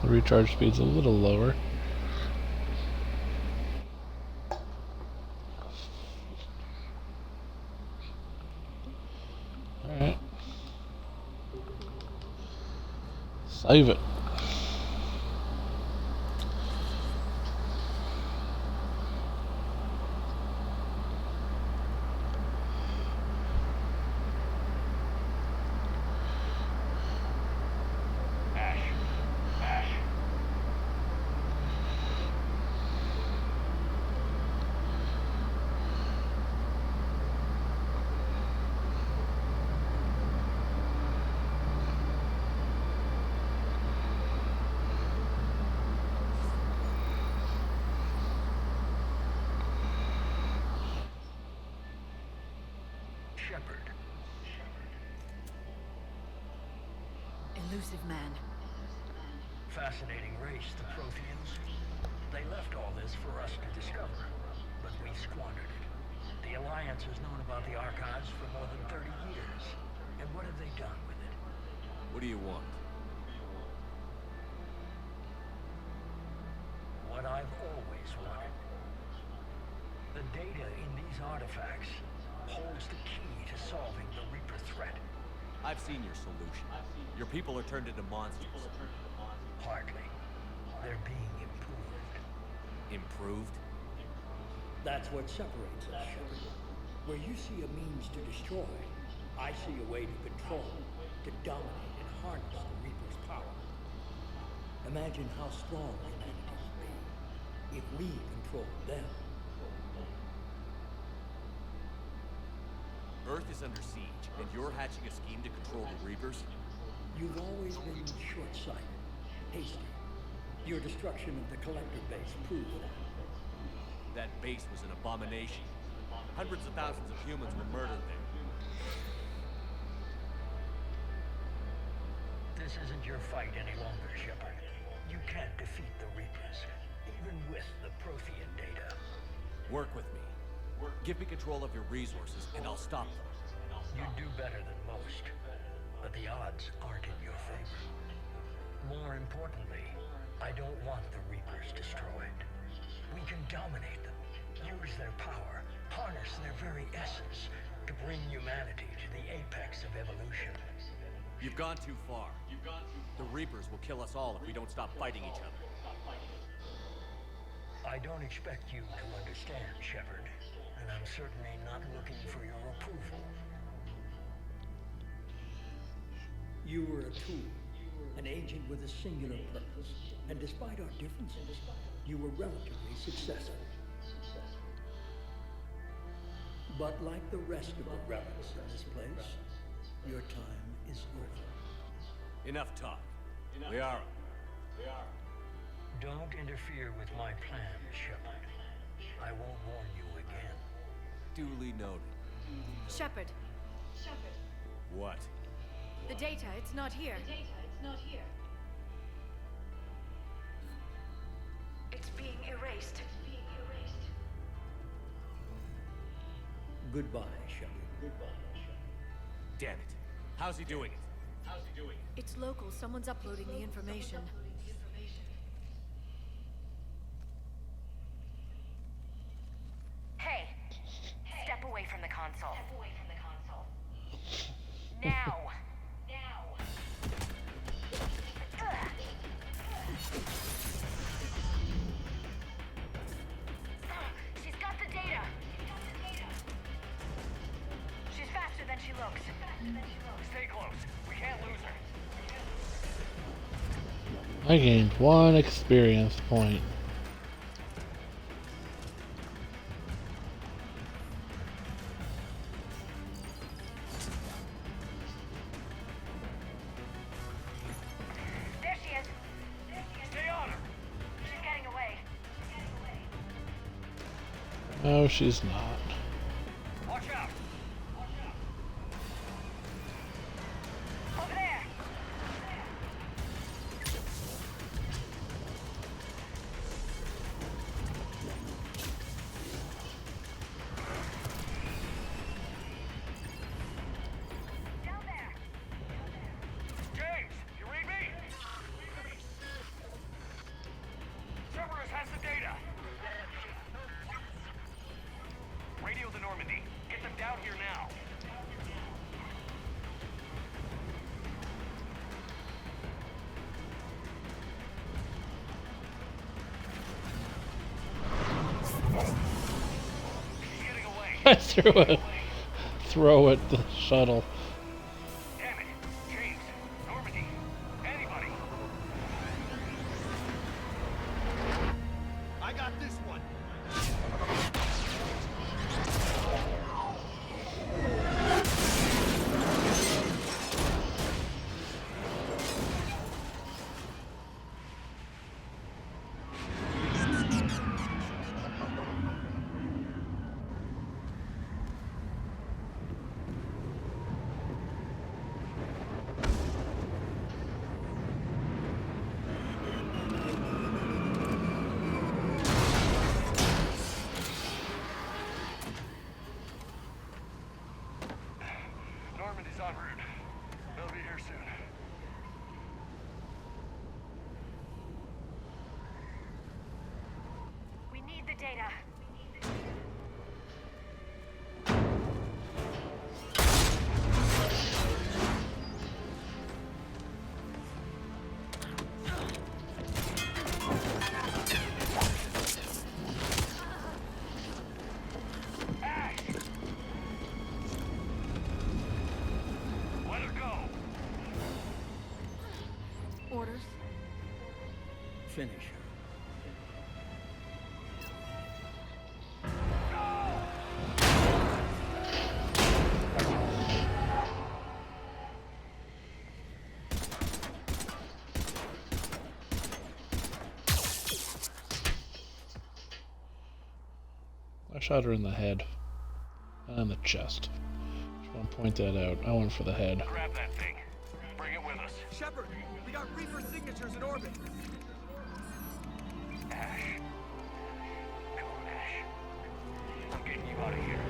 The recharge speed's a little lower. Alright. Save it. Shepard. Elusive man. Fascinating race, the Protheans. They left all this for us to discover, but we squandered it. The Alliance has known about the archives for more than 30 years. And what have they done with it? What do you want? What I've always wanted. The data in these artifacts holds the key to solving the Reaper threat. I've seen your solution. Your people are turned into monsters. Hardly. They're being improved. Improved? That's what separates us, Shepard. Where you see a means to destroy, I see a way to control, to dominate and harness the Reaper's power. Imagine how strong humanity would be if we controlled them. Earth is under siege, and you're hatching a scheme to control the Reapers? You've always been short-sighted, hasty. Your destruction of the Collector base proves that. That base was an abomination. Hundreds of thousands of humans were murdered there. This isn't your fight any longer, Shepard. You can't defeat the Reapers, even with the Prothean data. Work with me. Give me control of your resources, and I'll stop them. You'd do better than most, but the odds aren't in your favor. More importantly, I don't want the Reapers destroyed. We can dominate them, use their power, harness their very essence to bring humanity to the apex of evolution. You've gone too far. The Reapers will kill us all if we don't stop fighting each other. I don't expect you to understand, Shepard, and I'm certainly not looking for your approval. You were a tool, an agent with a singular purpose, and despite our differences, you were relatively successful. But like the rest of the relics in this place, your time is over. Enough talk. Liara. Don't interfere with my plan, Shepard. I won't warn you again. Duly noted. Shepard. What? The data, it's not here. It's being erased. Goodbye, Shepard. Damn it. How's he doing it? It's local. Someone's uploading the information. Hey, step away from the console. Now. She's got the data. She's faster than she looks. Stay close. We can't lose her. I gained 1 experience point. There she is. Stay on her. She's getting away. No, she's not. Watch out. Over there. Down there. James, you read me? Cerberus has the data. Radio to Normandy. Get them down here now. She's getting away. I threw a throw at the shuttle. Damn it. James, Normandy, anybody. I got this one. the data. Let her go. Orders? Finish her. I shot her in the head. And the chest. Just want to point that out. I went for the head. Grab that thing. Bring it with us. Shepard, we got Reaper signatures in orbit. Ash. Come on, Ash. I'm getting you out of here.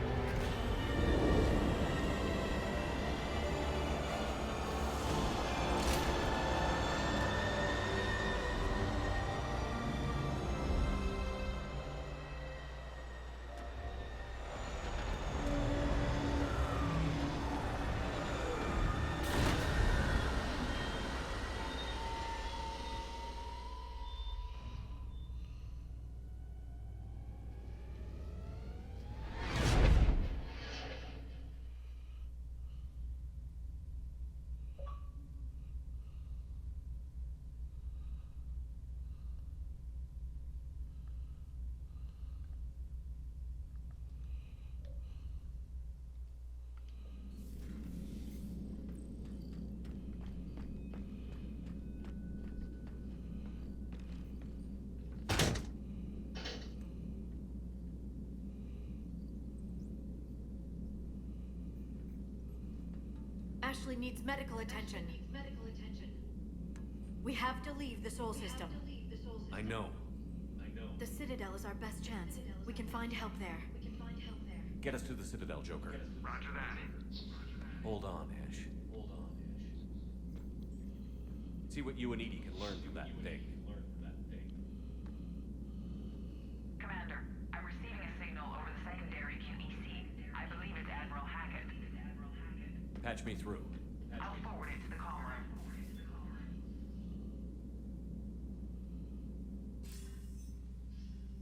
Ashley needs medical attention. We have to leave the Sol system. I know. The Citadel is our best chance. We can find help there. Get us to the Citadel, Joker. Roger that. Hold on, Ash. See what you and Edie can learn from that thing. Commander, I'm receiving a signal over the secondary QEC. I believe it's Admiral Hackett. Patch me through. I'll forward it to the call room.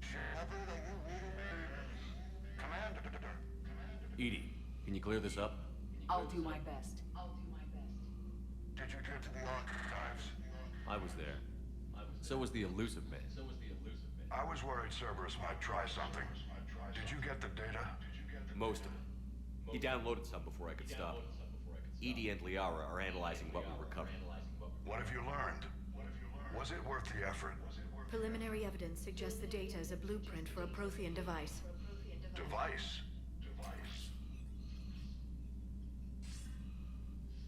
Shepard, are you reading me? Commander. Edie, can you clear this up? I'll do my best. Did you get to the archives? I was there. So was the Elusive Man. I was worried Cerberus might try something. Did you get the data? Most of it. He downloaded some before I could stop him. Edie and Liara are analyzing what we recovered. What have you learned? Was it worth the effort? Preliminary evidence suggests the data is a blueprint for a Prothean device. Device?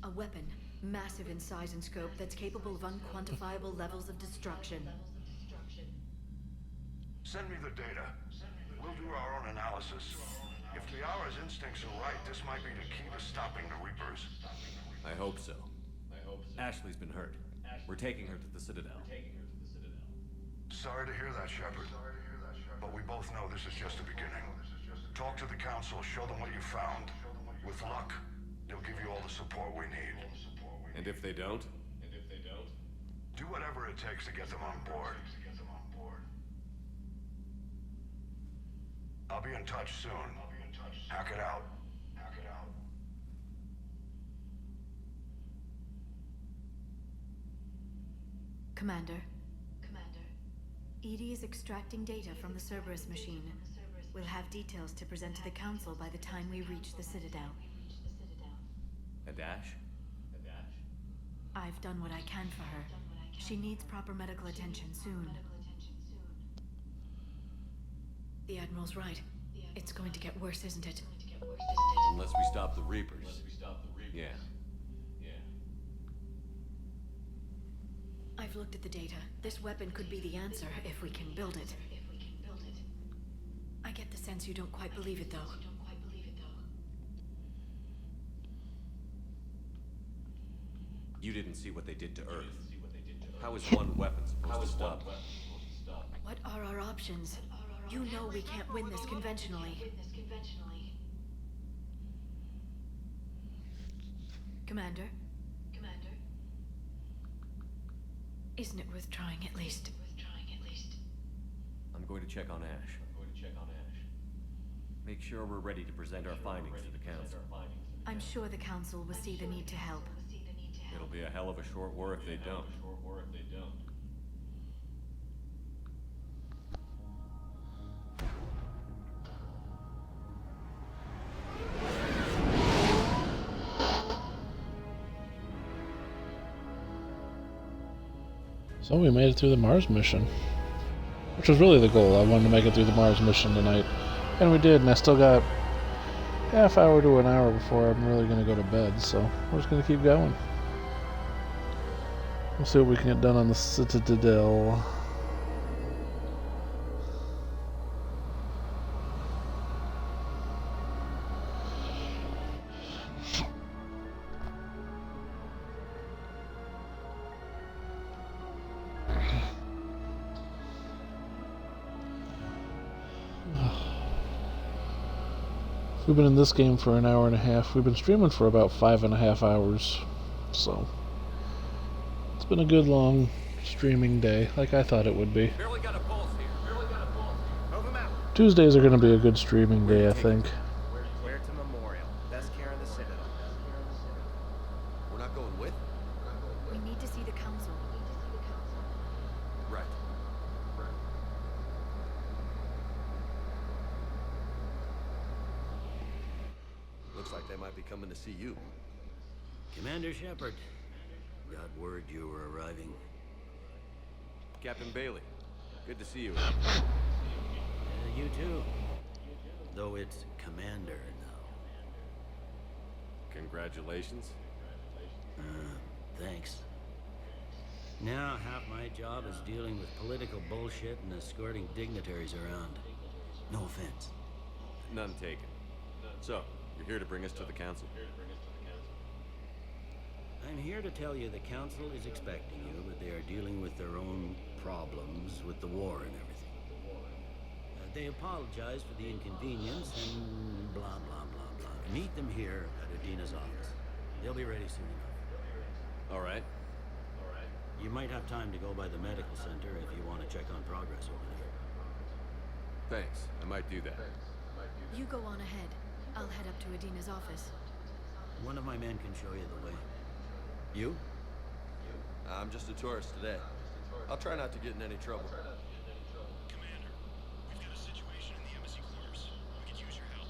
A weapon, massive in size and scope, that's capable of unquantifiable levels of destruction. Send me the data. We'll do our own analysis. If Liara's instincts are right, this might be the key to stopping the Reapers. I hope so. Ashley's been hurt. We're taking her to the Citadel. Sorry to hear that, Shepard. But we both know this is just the beginning. Talk to the Council, show them what you found. With luck, they'll give you all the support we need. And if they don't? Do whatever it takes to get them on board. I'll be in touch soon. Hack it out. Commander. Edie is extracting data from the Cerberus machine. We'll have details to present to the Council by the time we reach the Citadel. And Ash? I've done what I can for her. She needs proper medical attention soon. The Admiral's right. It's going to get worse, isn't it? Unless we stop the Reapers. Yeah. I've looked at the data. This weapon could be the answer if we can build it. I get the sense you don't quite believe it, though. You didn't see what they did to Earth. How is one weapon supposed to stop? What are our options? You know we can't win this conventionally. Commander? Isn't it worth trying at least? I'm going to check on Ash. Make sure we're ready to present our findings to the Council. I'm sure the Council will see the need to help. It'll be a hell of a short war if they don't. So we made it through the Mars mission. Which was really the goal. I wanted to make it through the Mars mission tonight. And we did, and I still got half hour to an hour before I'm really going to go to bed, so we're just going to keep going. We'll see what we can get done on the Citadel. We've been in this game for an hour and a half. We've been streaming for about 5.5 hours. So, it's been a good long streaming day, like I thought it would be. Tuesdays are going to be a good streaming day, I think. Where to Memorial? Best care in the Citadel. We're not going with? We need to see the Council. Right. Looks like they might be coming to see you. Commander Shepard. Got word you were arriving. Captain Bailey. Good to see you. You too. Though it's Commander now. Congratulations. Thanks. Now half my job is dealing with political bullshit and escorting dignitaries around. No offense. None taken. So, you're here to bring us to the Council? I'm here to tell you the Council is expecting you, but they are dealing with their own problems with the war and everything. They apologize for the inconvenience and blah, blah, blah, blah. Meet them here at Adina's office. They'll be ready soon enough. All right. You might have time to go by the medical center if you want to check on progress over there. Thanks. I might do that. You go on ahead. I'll head up to Adina's office. One of my men can show you the way. You? I'm just a tourist today. I'll try not to get in any trouble. Commander, we've got a situation in the embassy quarters. We could use your help.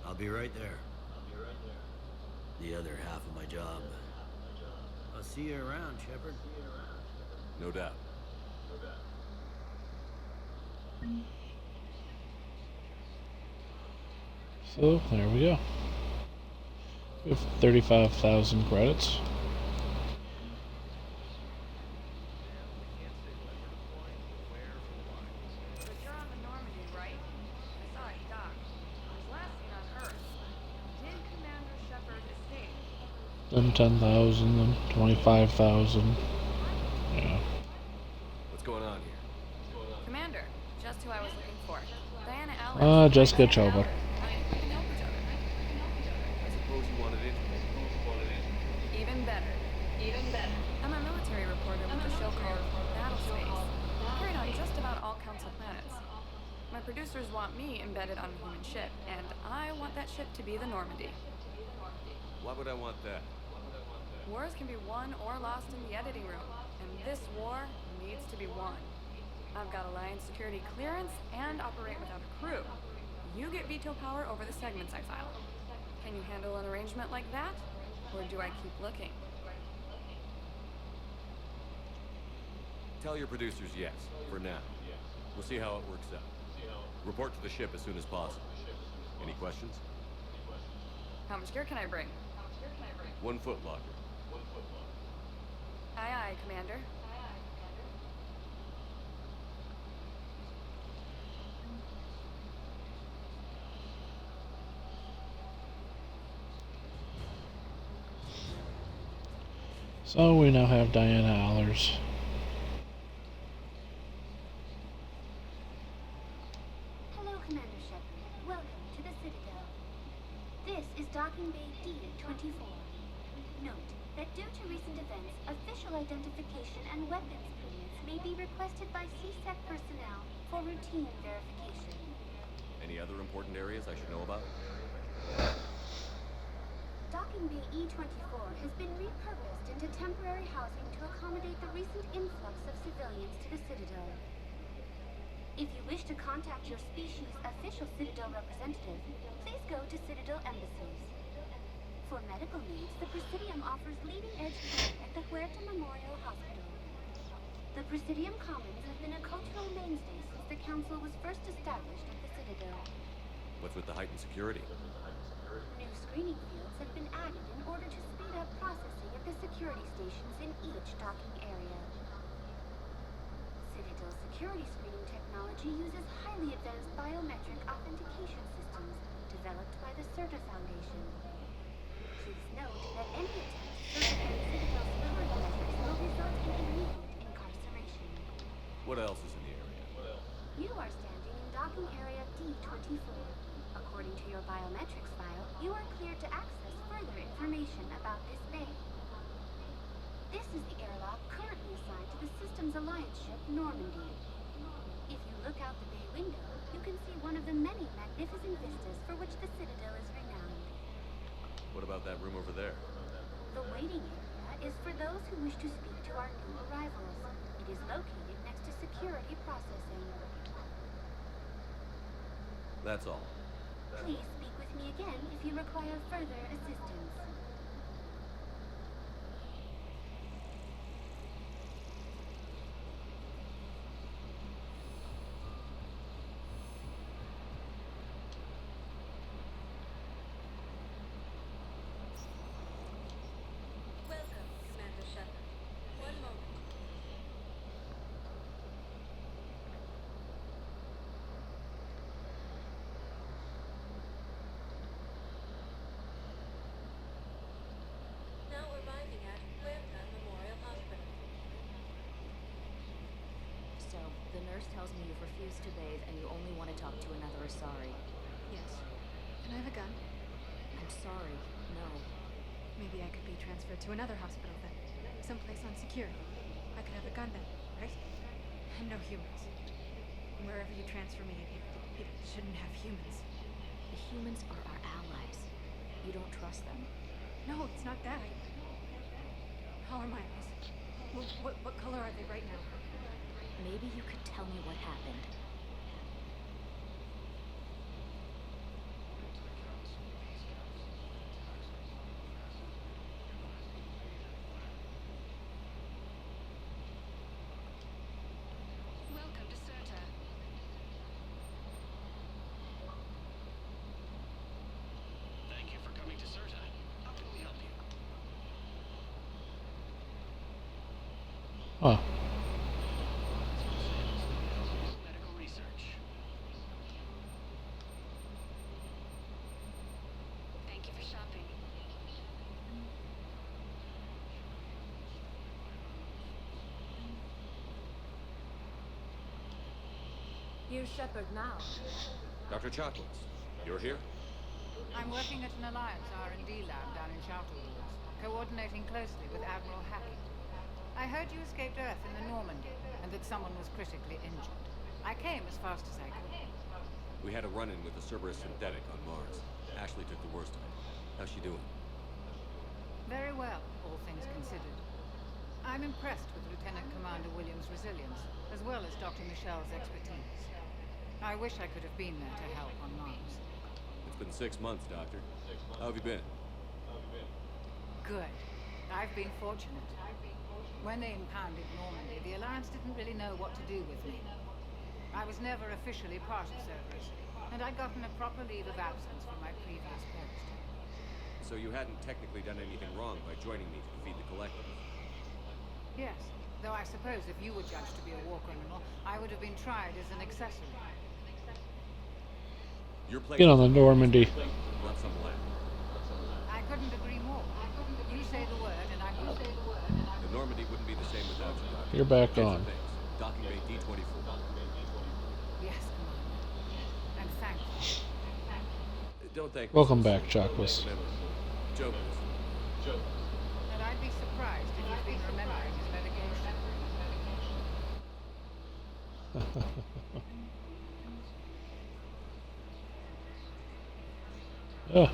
I'll be right there. The other half of my job. I'll see you around, Shepard. No doubt. So, there we go. We have 35,000 credits. But you're on the Normandy, right? I saw it dock. It was last seen on Earth. Did Commander Shepard escape? Then 10,000, then 25,000. Yeah. What's going on here? Commander, just who I was looking for. Diana Allen. Jessica Chobot. I suppose you wanted in. Even better. I'm a military reporter with a show called Battlespace. Carried on just about all Council planets. My producers want me embedded on a human ship, and I want that ship to be the Normandy. Why would I want that? Wars can be won or lost in the editing room, and this war needs to be won. I've got Alliance security clearance and operate without a crew. You get veto power over the segments I file. Can you handle an arrangement like that? Or do I keep looking? Tell your producers yes, for now. We'll see how it works out. Report to the ship as soon as possible. Any questions? How much gear can I bring? 1 foot locker. Aye, aye, Commander. So we now have Diana Allers. This is Docking Bay D-24. Note that due to recent events, official identification and weapons permits may be requested by CSEC personnel for routine verification. Any other important areas I should know about? Docking Bay E-24 has been repurposed into temporary housing to accommodate the recent influx of civilians to the Citadel. If you wish to contact your species' official Citadel representative, please go to Citadel embassies. For medical needs, the Presidium offers leading-edge care at the Huerta Memorial Hospital. The Presidium Commons have been a cultural mainstay since the Council was first established at the Citadel. What's with the heightened security? New screening fields have been added in order to speed up processing at the security stations in each docking area. Citadel security screening technology uses highly advanced biometric authentication systems developed by the CERTA Foundation. Please note that any attempt to circumvent Citadel's security measures will result in immediate incarceration. What else is in the area? You are standing in docking area D-24. According to your biometrics file, you are cleared to access further information about this bay. This is the airlock currently assigned to the Systems Alliance ship Normandy. If you look out the bay window, you can see one of the many magnificent vistas for which the Citadel is renowned. What about that room over there? The waiting area is for those who wish to speak to our new arrivals. It is located next to security processing. That's all. Please speak with me again if you require further assistance. Welcome, Commander Shepard. One moment. Now arriving at Huerta Memorial Hospital. So, the nurse tells me you've refused to bathe and you only want to talk to another Asari. Yes. Can I have a gun? I'm sorry, no. Maybe I could be transferred to another hospital then. Someplace unsecure. I could have a gun then, right? And no humans. Wherever you transfer me, it shouldn't have humans. The humans are our allies. You don't trust them. No, it's not that. How are my eyes? What color are they right now? Maybe you could tell me what happened. Welcome to CERTA. Thank you for coming to CERTA. How can we help you? Huh. Medical research. Thank you for shopping. Here's Shepard now. Dr. Chocolates, you're here? I'm working at an Alliance R&D lab down in Charter Wars, coordinating closely with Admiral Hackett. I heard you escaped Earth in the Normandy, and that someone was critically injured. I came as fast as I could. We had a run-in with the Cerberus synthetic on Mars. Ashley took the worst of it. How's she doing? Very well, all things considered. I'm impressed with Lieutenant Commander Williams' resilience, as well as Dr. Michel's expertise. I wish I could have been there to help on Mars. It's been 6 months, Doctor. How have you been? Good. I've been fortunate. When they impounded Normandy, the Alliance didn't really know what to do with me. I was never officially part of Cerberus, and I'd gotten a proper leave of absence from my previous post. So you hadn't technically done anything wrong by joining me to defeat the Collective? Yes, though I suppose if you were judged to be a war criminal, I would have been tried as an accessory. Your place Get on the Normandy. not some land. I couldn't agree more. You say the word, and I will. The Normandy wouldn't be the same without you, Doctor. You're back Here's on. the things. Docking Bay D-24. Yes, Commander. And thank you. Don't thank me. Welcome back, Chakwas. Remember, Joker's. And I'd be surprised if he's been remembering his medication. Oh,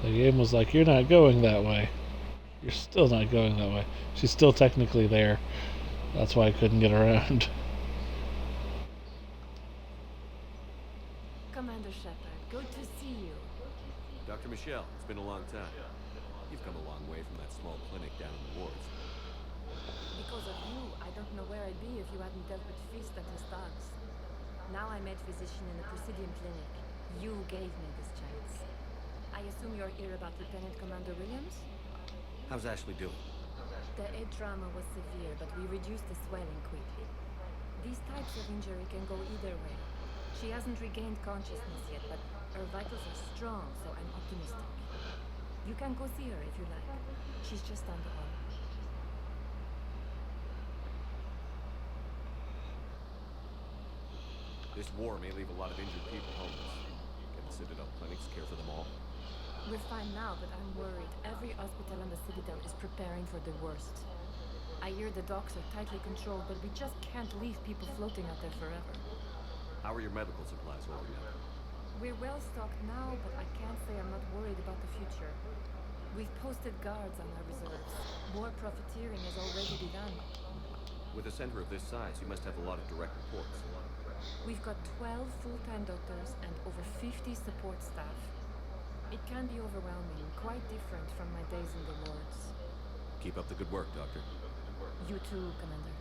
the game was like, you're not going that way. You're still not going that way. She's still technically there. That's why I couldn't get around. Commander Shepard, good to see you. Dr. Michelle, it's been a long time. You've come a long way from that small clinic down in the wards. Because of you, I don't know where I'd be if you hadn't dealt with Fist and his thugs. Now I'm head physician in the Presidium Clinic. You gave me this chance. I assume you're here about Lieutenant Commander Williams? How's Ashley doing? The head trauma was severe, but we reduced the swelling quickly. These types of injury can go either way. She hasn't regained consciousness yet, but her vitals are strong, so I'm optimistic. You can go see her if you like. She's just down the hall. This war may leave a lot of injured people homeless. Can the Citadel clinics care for them all? We're fine now, but I'm worried. Every hospital on the Citadel is preparing for the worst. I hear the docks are tightly controlled, but we just can't leave people floating out there forever. How are your medical supplies holding up? We're well stocked now, but I can't say I'm not worried about the future. We've posted guards on our reserves. More profiteering has already begun. With a center of this size, you must have a lot of direct reports. We've got 12 full-time doctors and over 50 support staff. It can be overwhelming, quite different from my days in the wards. Keep up the good work, Doctor. You too, Commander.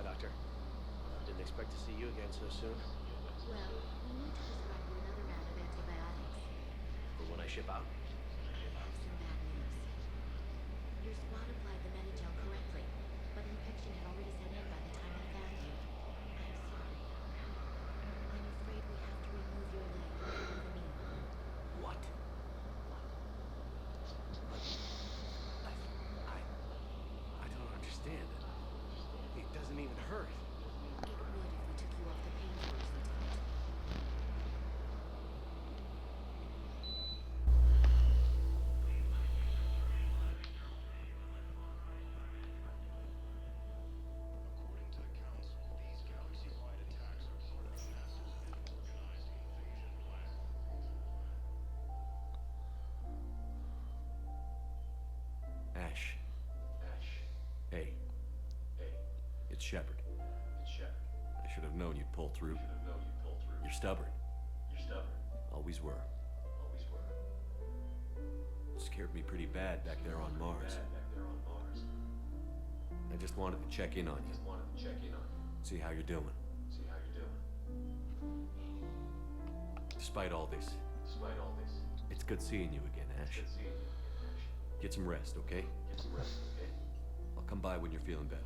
Doctor. Didn't expect to see you again so soon. Well, we need to prescribe you another round of antibiotics. For when I ship out? I have some bad news. Your squad applied the Menagel correctly, but infection had already set in by the time I found you. I'm sorry. I'm afraid we have to remove your leg and remove a new one. What? I don't understand. It doesn't even hurt. It would if we took you off the painkillers they took. Ash. Hey. It's Shepard. I should have known you'd pull through. You're stubborn. Always were. Scared me pretty bad back there on Mars. I just wanted to check in on you. See how you're doing. Despite all this, it's good seeing you again, Ash. Get some rest, okay? I'll come by when you're feeling better.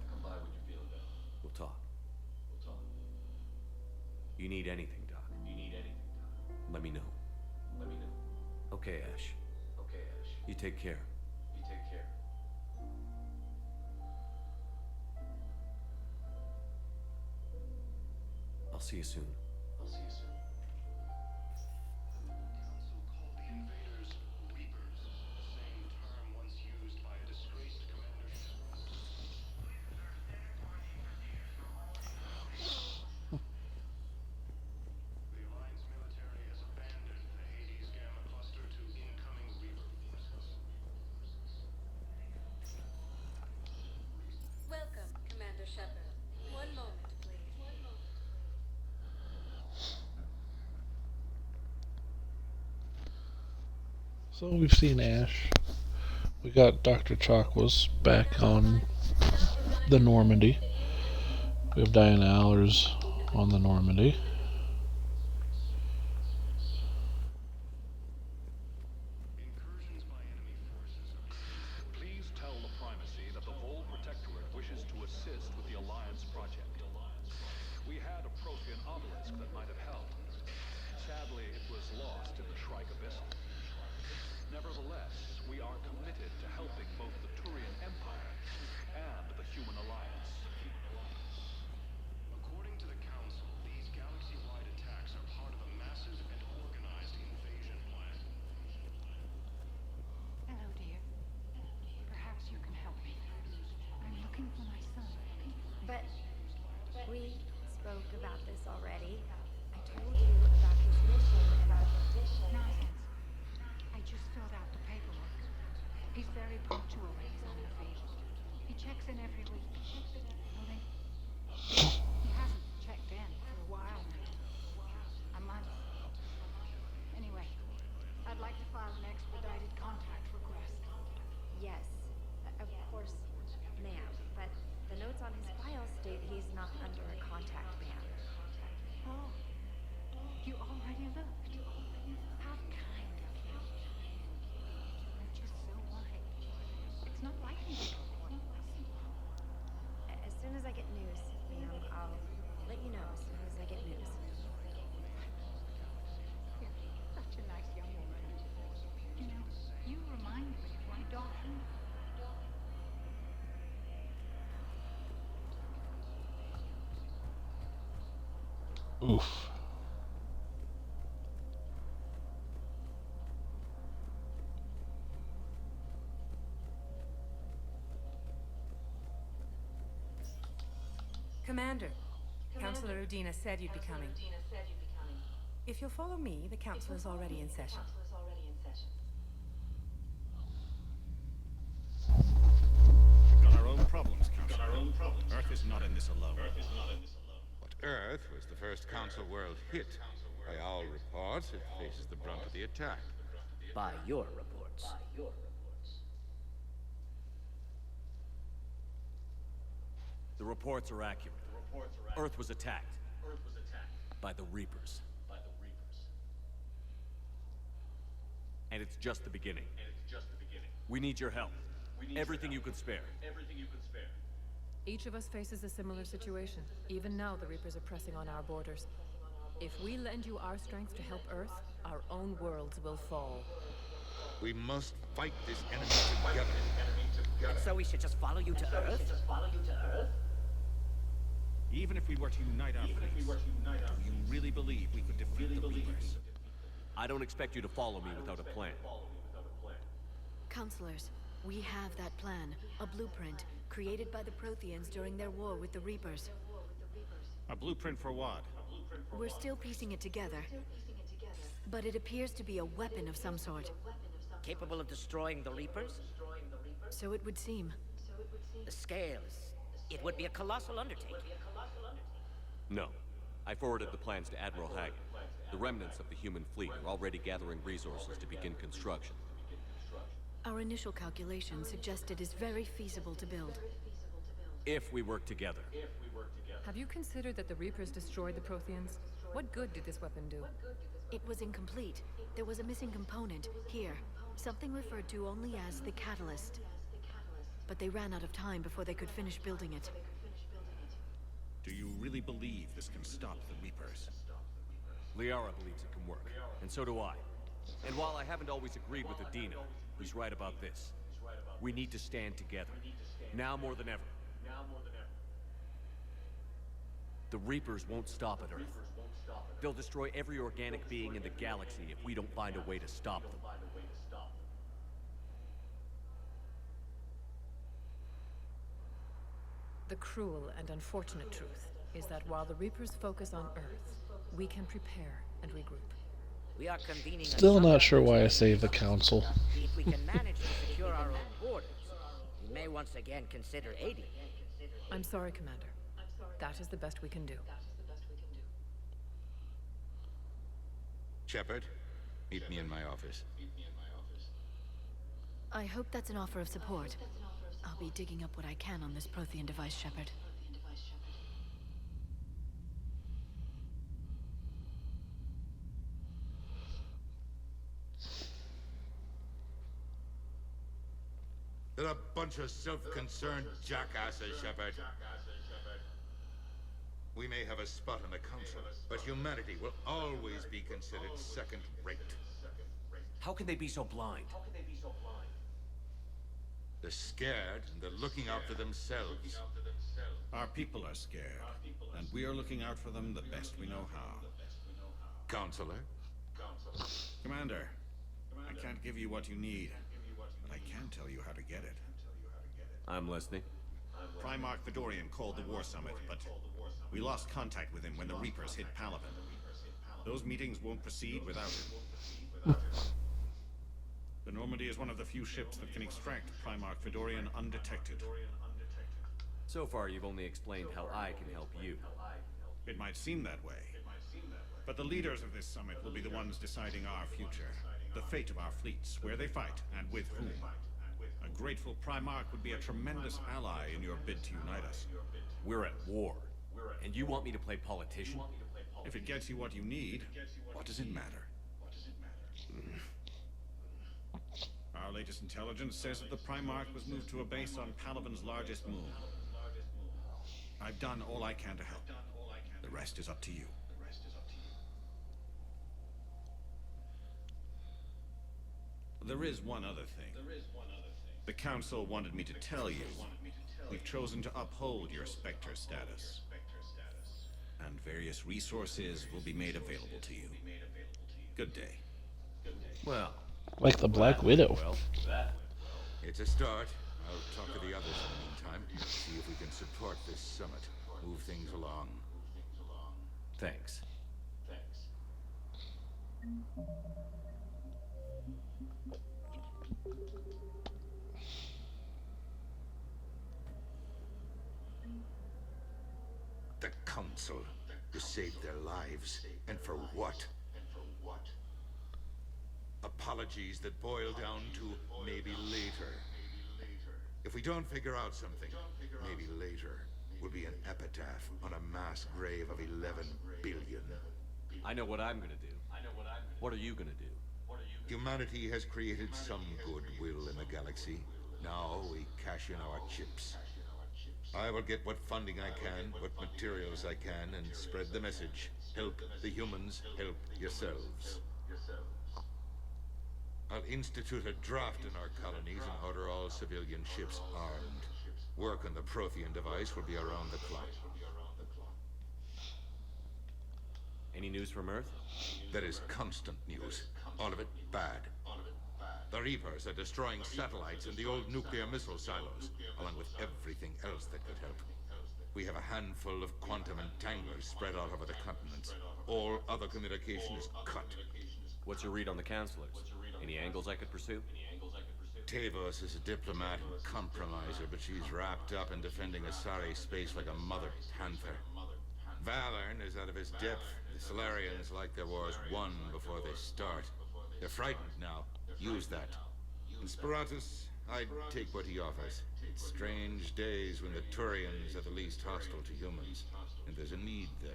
We'll talk. You need anything, Doc. Let me know. Okay, Ash. You take care. I'll see you soon. Welcome, Commander Shepard. One moment, please. So we've seen Ash. We got Dr. Chakwas back on the Normandy. We have Diana Allers on the Normandy. Please tell the Primacy that the Vol Protectorate wishes to assist with the Alliance project. We had a Prothean obelisk that might have helped. Sadly, it was lost in the Shrike Abyssal. Nevertheless, we are committed to helping both the Turian Empire and the Human Alliance. According to the Council, these galaxy-wide attacks are part of a massive and organized invasion plan. Hello, dear. Perhaps you can help me. I'm looking for my son. But we spoke about this already. I told you about his mission and our position. Nonsense. I just filled out the paperwork. He's very punctual when he's on the field. He checks in every week. Only he hasn't checked in for a while now. A month. Anyway, I'd like to file an expedited contact request. Yes, of course, ma'am. But the notes on his file state he's not under a contact ban. Oh, you already looked. How kind of you. I'm just so worried. It's not like me to go on. As soon as I get news, ma'am, I'll let you know as soon as I get news. You're such a nice young woman. You know, you remind me of my daughter. Oof. Commander, Councillor Udina said you'd be coming. If you'll follow me, the council is already in session. We've got our own problems, Council. Earth is not in this alone. But Earth was the first Council world hit. By all reports, it faces the brunt of the attack. By your reports. The reports are accurate. Earth was attacked. By the Reapers. And it's just the beginning. We need your help. Everything you can spare. Each of us faces a similar situation. Even now, the Reapers are pressing on our borders. If we lend you our strength to help Earth, our own worlds will fall. We must fight this enemy together. And so we should just follow you to Earth? Even if we were to unite our fleets, do you really believe we could defeat the Reapers? I don't expect you to follow me without a plan. Counselors, we have that plan. A blueprint created by the Protheans during their war with the Reapers. A blueprint for what? We're still piecing it together. But it appears to be a weapon of some sort. Capable of destroying the Reapers? So it would seem. The scales. It would be a colossal undertaking. No. I forwarded the plans to Admiral Hagen. The remnants of the human fleet are already gathering resources to begin construction. Our initial calculations suggest it is very feasible to build. If we work together. Have you considered that the Reapers destroyed the Protheans? What good did this weapon do? It was incomplete. There was a missing component, here. Something referred to only as the Catalyst. But they ran out of time before they could finish building it. Do you really believe this can stop the Reapers? Liara believes it can work, and so do I. And while I haven't always agreed with Udina, he's right about this. We need to stand together. Now more than ever. The Reapers won't stop at Earth. They'll destroy every organic being in the galaxy if we don't find a way to stop them. The cruel and unfortunate truth is that while the Reapers focus on Earth, we can prepare and regroup. We are convening. Still not sure why I saved the council. If we can manage to secure our own borders, we may once again consider aiding. I'm sorry, Commander. That is the best we can do. Shepard, meet me in my office. I hope that's an offer of support. I'll be digging up what I can on this Prothean device, Shepard. They're a bunch of self-concerned jackasses, Shepard. We may have a spot on the council, but humanity will always be considered second-rate. How can they be so blind? They're scared, and they're looking out for themselves. Our people are scared, and we are looking out for them the best we know how. Counselor? Commander, I can't give you what you need, but I can tell you how to get it. I'm listening. Primarch Fedorian called the War Summit, but we lost contact with him when the Reapers hit Palaven. Those meetings won't proceed without him. The Normandy is one of the few ships that can extract Primarch Fedorian undetected. So far, you've only explained how I can help you. It might seem that way. But the leaders of this summit will be the ones deciding our future. The fate of our fleets, where they fight, and with whom. A grateful Primarch would be a tremendous ally in your bid to unite us. We're at war. And you want me to play politician? If it gets you what you need, what does it matter? Our latest intelligence says that the Primarch was moved to a base on Palaven's largest moon. I've done all I can to help. The rest is up to you. There is one other thing. The Council wanted me to tell you. We've chosen to uphold your Spectre status. And various resources will be made available to you. Good day. Well, like the Black Widow. Well, it's a start. I'll talk to the others in the meantime. See if we can support this summit. Move things along. Thanks. The Council, who saved their lives, and for what? Apologies that boil down to maybe later. If we don't figure out something, maybe later will be an epitaph on a mass grave of 11 billion. I know what I'm gonna do. What are you gonna do? Humanity has created some goodwill in the galaxy. Now we cash in our chips. I will get what funding I can, what materials I can, and spread the message. Help the humans, help yourselves. I'll institute a draft in our colonies and order all civilian ships armed. Work on the Prothean device will be around the clock. Any news from Earth? There is constant news. All of it bad. The Reapers are destroying satellites and the old nuclear missile silos, along with everything else that could help. We have a handful of quantum entanglers spread out over the continents. All other communication is cut. What's your read on the counselors? Any angles I could pursue? Tavos is a diplomat and compromiser, but she's wrapped up in defending Asari space like a mother panther. Valern is out of his depth. The Solarians like their wars won before they start. They're frightened now. Use that. In Sparatus, I'd take what he offers. It's strange days when the Turians are the least hostile to humans, and there's a need there.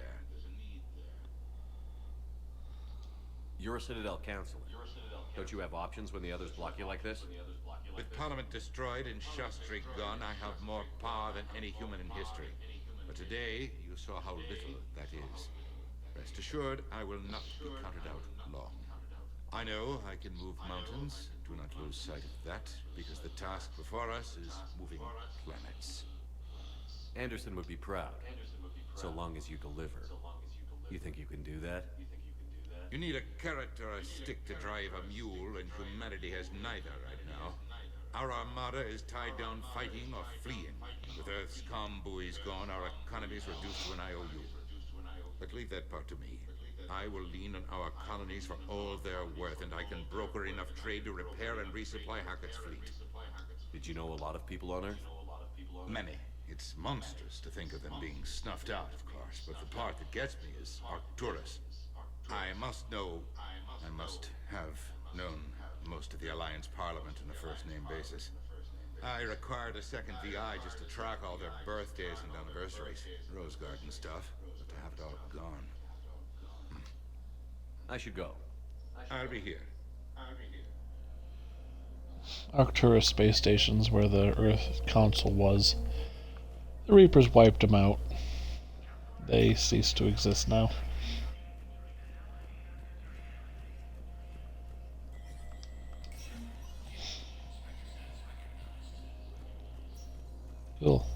You're a Citadel counselor. Don't you have options when the others block you like this? With Parliament destroyed and Shastri gone, I have more power than any human in history. But today, you saw how little that is. Rest assured, I will not be counted out long. I know I can move mountains. Do not lose sight of that, because the task before us is moving planets. Anderson would be proud, so long as you deliver. You think you can do that? You need a carrot or a stick to drive a mule, and humanity has neither right now. Our armada is tied down fighting or fleeing. With Earth's comm buoys gone, our economy is reduced to an IOU. But leave that part to me. I will lean on our colonies for all they're worth, and I can broker enough trade to repair and resupply Hackett's fleet. Did you know a lot of people on Earth? Many. It's monstrous to think of them being snuffed out, of course, but the part that gets me is Arcturus. I must know, I must have known most of the Alliance Parliament on a first-name basis. I required a second VI just to track all their birthdays and anniversaries, Rose Garden stuff, but to have it all gone. I should go. I'll be here. Arcturus space station's where the Earth Council was. The Reapers wiped them out. They cease to exist now. Cool.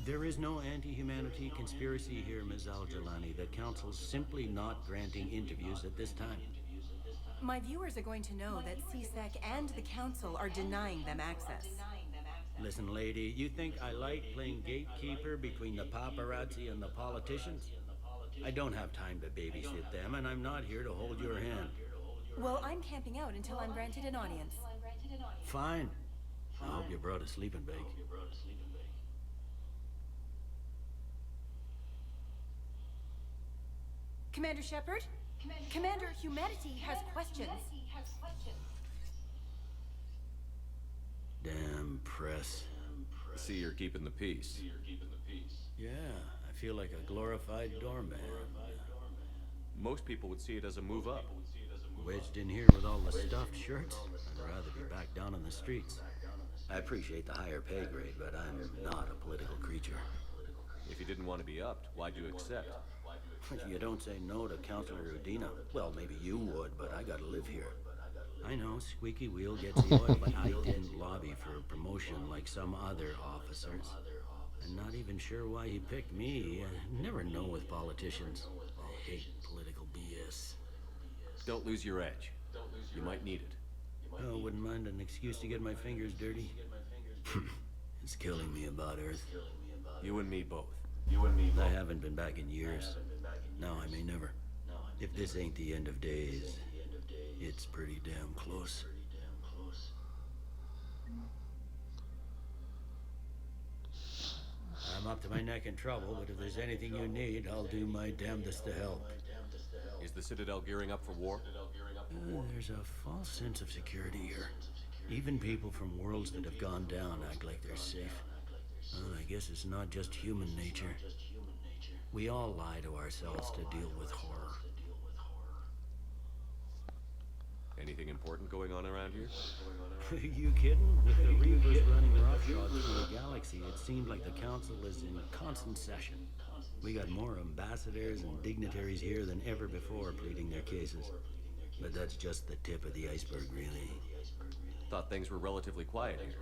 There is no anti-humanity conspiracy here, Ms. Al-Jalani. The Council's simply not granting interviews at this time. My viewers are going to know that CSEC and the Council are denying them access. Listen, lady, you think I like playing gatekeeper between the paparazzi and the politicians? I don't have time to babysit them, and I'm not here to hold your hand. Well, I'm camping out until I'm granted an audience. Fine. I hope you brought a sleeping bag. Commander Shepard? Commander, humanity has questions. Damn press. See, you're keeping the peace. Yeah, I feel like a glorified doorman. Most people would see it as a move up. Wedged in here with all the stuffed shirts, I'd rather be back down on the streets. I appreciate the higher pay grade, but I'm not a political creature. If you didn't want to be upped, why'd you accept? You don't say no to Councilor Udina. Well, maybe you would, but I gotta live here. I know, squeaky wheel gets the oil, but I didn't lobby for a promotion like some other officers. I'm not even sure why he picked me. I never know with politicians. I hate political BS. Don't lose your edge. You might need it. Oh, wouldn't mind an excuse to get my fingers dirty. It's killing me about Earth. You and me both. I haven't been back in years. Now I may never. If this ain't the end of days, it's pretty damn close. I'm up to my neck in trouble, but if there's anything you need, I'll do my damnedest to help. Is the Citadel gearing up for war? There's a false sense of security here. Even people from worlds that have gone down act like they're safe. I guess it's not just human nature. We all lie to ourselves to deal with horror. Anything important going on around here? You kidding? With the Reapers running roughshod through the galaxy, it seemed like the Council is in constant session. We got more ambassadors and dignitaries here than ever before pleading their cases. But that's just the tip of the iceberg, really. Thought things were relatively quiet here.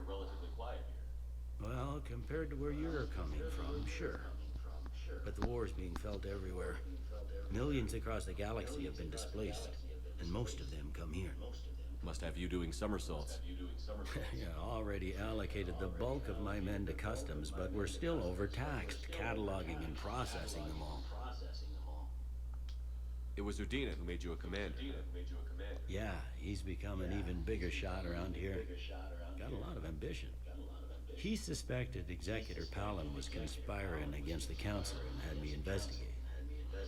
Well, compared to where you're coming from, sure. But the war's being felt everywhere. Millions across the galaxy have been displaced, and most of them come here. Must have you doing somersaults. Yeah, already allocated the bulk of my men to customs, but we're still overtaxed, cataloging and processing them all. It was Udina who made you a commander. Yeah, he's become an even bigger shot around here. Got a lot of ambition. He suspected Executor Palin was conspiring against the Council and had me investigate.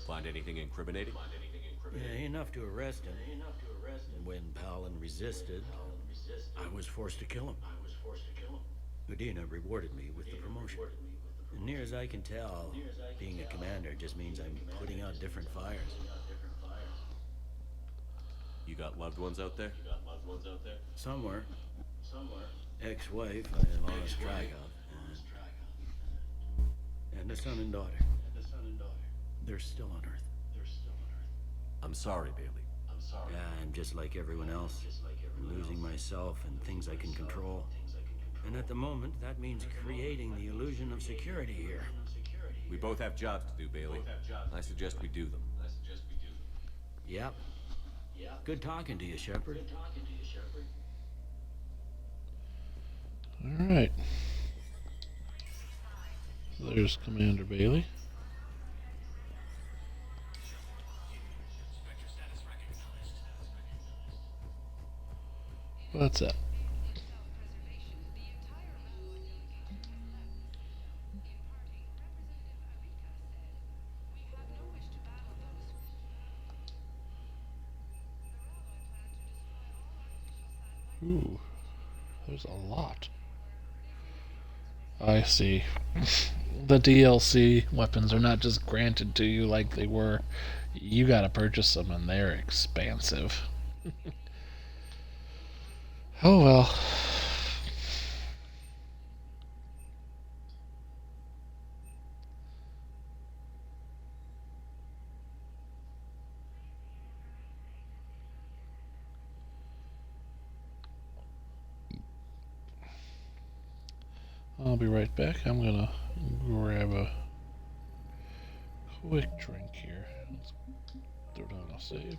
Find anything incriminating? Yeah, enough to arrest him. When Palin resisted, I was forced to kill him. Udina rewarded me with the promotion. And near as I can tell, being a commander just means I'm putting out different fires. You got loved ones out there? Somewhere. Ex-wife I lost track of. And a son and daughter. They're still on Earth. I'm sorry, Bailey. Yeah, I'm just like everyone else. I'm losing myself and things I can control. And at the moment, that means creating the illusion of security here. We both have jobs to do, Bailey. I suggest we do them. Yep. Good talking to you, Shepard. Alright. There's Commander Bailey. What's up? Ooh, there's a lot. I see. The DLC weapons are not just granted to you like they were. You gotta purchase them, and they're expansive. Oh well. I'll be right back. I'm gonna grab a quick drink here. Let's throw down a save.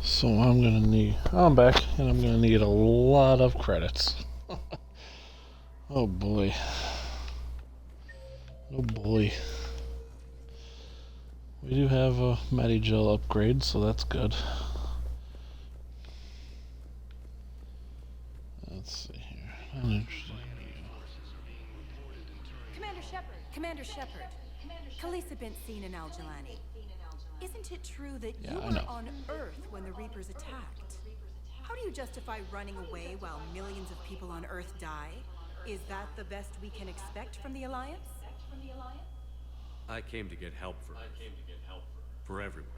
So I'm back, and I'm gonna need a lot of credits. Oh boy. Oh boy. We do have a Matty Gel upgrade, so that's good. Let's see here. I'm interested in you. Commander Shepard. Khaleesa bint seen in Al Jalani. Isn't it true that Yeah, you I were know. on Earth when the Reapers attacked? How do you justify running away while millions of people on Earth die? Is that the best we can expect from the Alliance? I came to get help for everyone.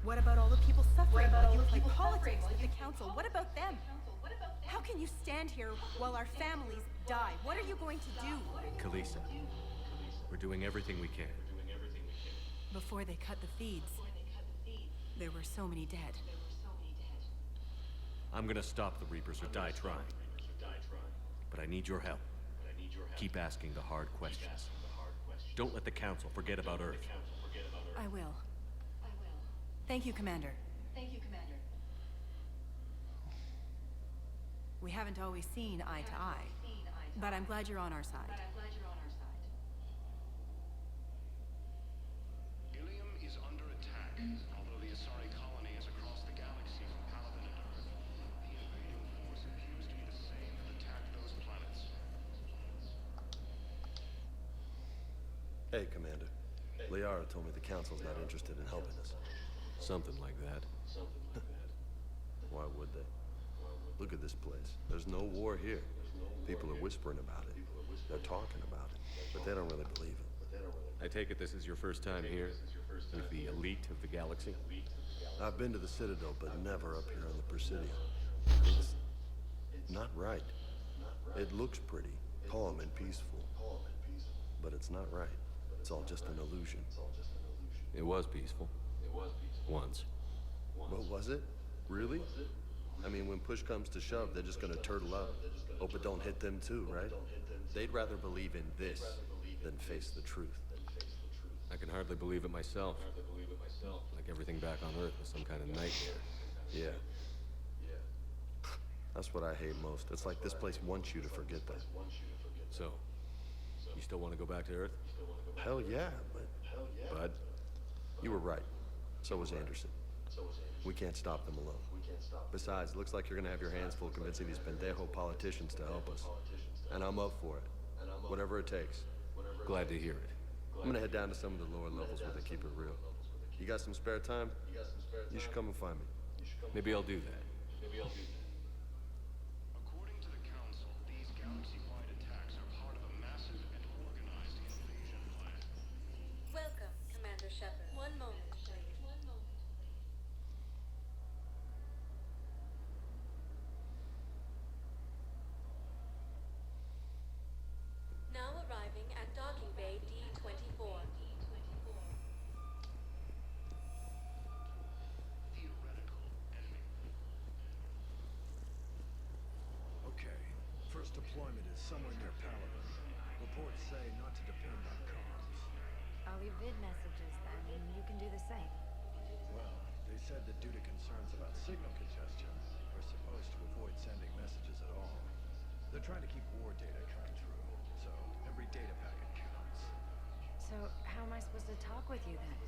What about all the people suffering while you play politics with the Council? What about them? How can you stand here while our families die? What are you going to do? Khaleesa, we're doing everything we can. Before they cut the feeds, there were so many dead. I'm gonna stop the Reapers or die trying. But I need your help. Keep asking the hard questions. Don't let the Council forget about Earth. I will. Thank you, Commander. We haven't always seen eye to eye, but I'm glad you're on our side. Ilium is under attack. Although the Asari colony is across the galaxy from Palaven and Earth, the invading force appears to be the same that attacked those planets. Hey, Commander. Liara told me the Council's not interested in helping us. Something like that. Why would they? Look at this place. There's no war here. People are whispering about it. They're talking about it, but they don't really believe it. I take it this is your first time here with the elite of the galaxy? I've been to the Citadel, but never up here on the Presidio. It's not right. It looks pretty, calm and peaceful, but it's not right. It's all just an illusion. It was peaceful. Once. What was it? Really? I mean, when push comes to shove, they're just gonna turtle up. Hope it don't hit them too, right? They'd rather believe in this than face the truth. I can hardly believe it myself. Like everything back on Earth was some kind of nightmare. Yeah. That's what I hate most. It's like this place wants you to forget that. So, you still want to go back to Earth? Hell yeah, but you were right. So was Anderson. We can't stop them alone. Besides, it looks like you're gonna have your hands full convincing these pendejo politicians to help us. And I'm up for it. Whatever it takes. Glad to hear it. I'm gonna head down to some of the lower levels where they keep it real. You got some spare time? You should come and find me. Maybe I'll do that. According to the Council, these galaxy-wide attacks are part of a massive and organized invasion plan. Welcome, Commander Shepard. One moment, please. Now arriving at Docking Bay D-24. Okay, first deployment is somewhere near Palaven. Reports say not to depend on comms. I'll leave vid messages then, and you can do the same. Well, they said that due to concerns about signal congestion, we're supposed to avoid sending messages at all. They're trying to keep war data coming through, so every data packet counts. So, how am I supposed to talk with you then?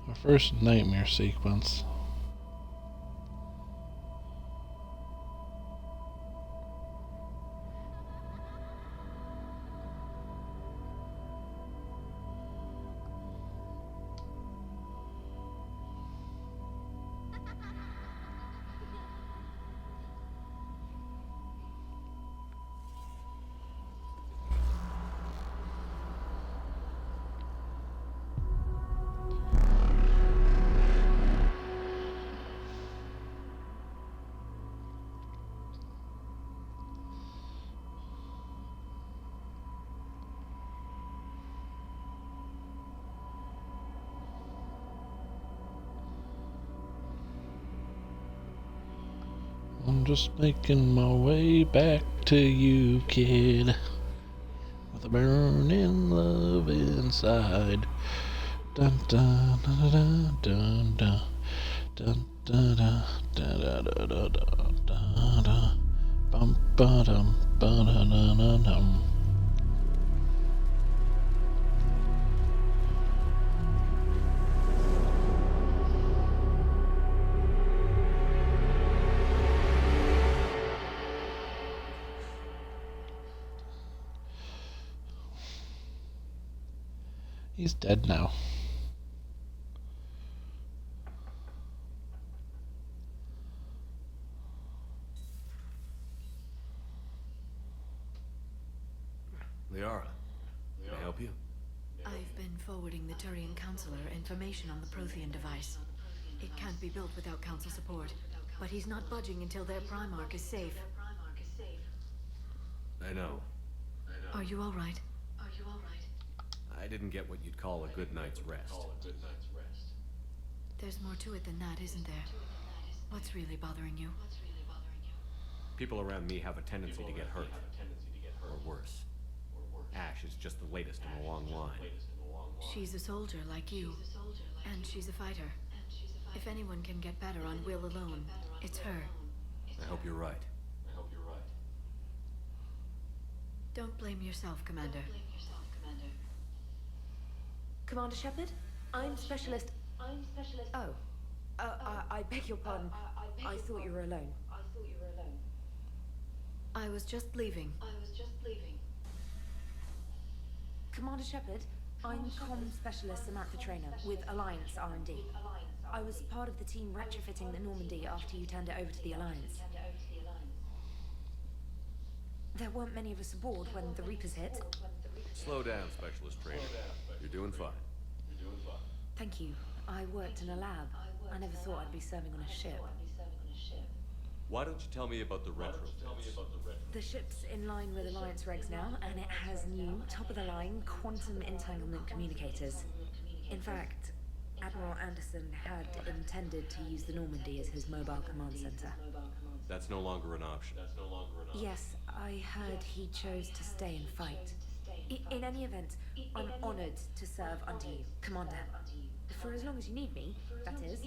Our first nightmare sequence. I'm just making my way back to you, kid, with a burning love inside. Dun dun dun dun dun dun dun dun dun dun dun dun dun dun bum ba dum ba dum dum dum. He's dead now. Liara, can I help you? I've been forwarding the Turian Counselor information on the Prothean device. It can't be built without Council support, but he's not budging until their Primarch is safe. I know. Are you all right? I didn't get what you'd call a good night's rest. There's more to it than that, isn't there? What's really bothering you? People around me have a tendency to get hurt. Or worse. Ash is just the latest in a long line. She's a soldier like you, and she's a fighter. If anyone can get better on will alone, it's her. I hope you're right. Don't blame yourself, Commander. Commander Shepard, I'm Specialist... Oh. I beg your pardon. I thought you were alone. I was just leaving. Commander Shepard, I'm Comm Specialist Samantha Trainer with Alliance R&D. I was part of the team retrofitting the Normandy after you turned it over to the Alliance. There weren't many of us aboard when the Reapers hit. Slow down, Specialist Trainer. You're doing fine. Thank you. I worked in a lab. I never thought I'd be serving on a ship. Why don't you tell me about the retrofits? The ship's in line with Alliance regs now, and it has new, top-of-the-line, quantum entanglement communicators. In fact, Admiral Anderson had intended to use the Normandy as his mobile command center. That's no longer an option. Yes, I heard he chose to stay and fight. In any event, I'm honored to serve under you, Commander. For as long as you need me, that is.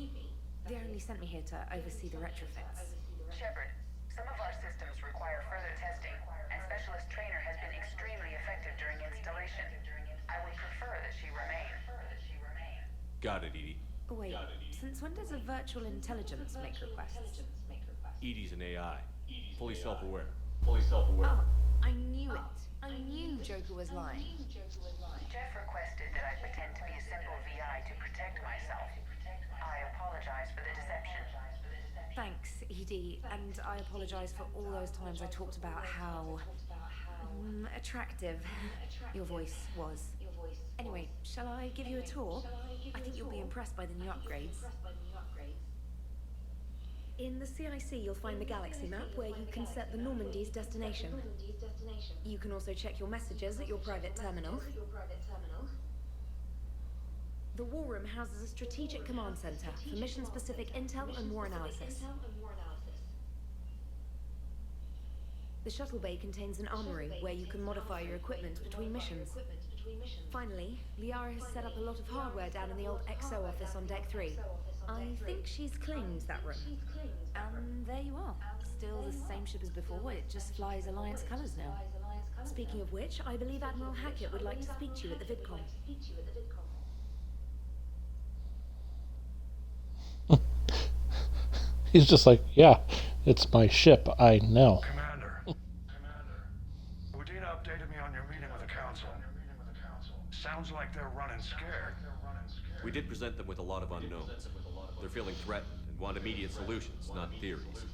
They only sent me here to oversee the retrofits. Shepard, some of our systems require further testing, and Specialist Trainer has been extremely effective during installation. I would prefer that she remain. Got it, Edie. Wait, since when does a virtual intelligence make requests? Edie's an AI. Fully self-aware. Oh, I knew it. I knew Joker was lying. Jeff requested that I pretend to be a simple VI to protect myself. I apologize for the deception. Thanks, Edie, and I apologize for all those times I talked about how attractive your voice was. Anyway, shall I give you a tour? I think you'll be impressed by the new upgrades. In the CIC, you'll find the galaxy map where you can set the Normandy's destination. You can also check your messages at your private terminal. The War Room houses a strategic command center for mission-specific intel and war analysis. The shuttle bay contains an armory where you can modify your equipment between missions. Finally, Liara has set up a lot of hardware down in the old XO office on Deck 3. I think she's claimed that room. And there you are. Still the same ship as before, it just flies Alliance colors now. Speaking of which, I believe Admiral Hackett would like to speak to you at the VidCon. He's just like, yeah, it's my ship, I know. Commander. Udina updated me on your meeting with the Council. Sounds like they're running scared. We did present them with a lot of unknowns. They're feeling threatened and want immediate solutions, not theories.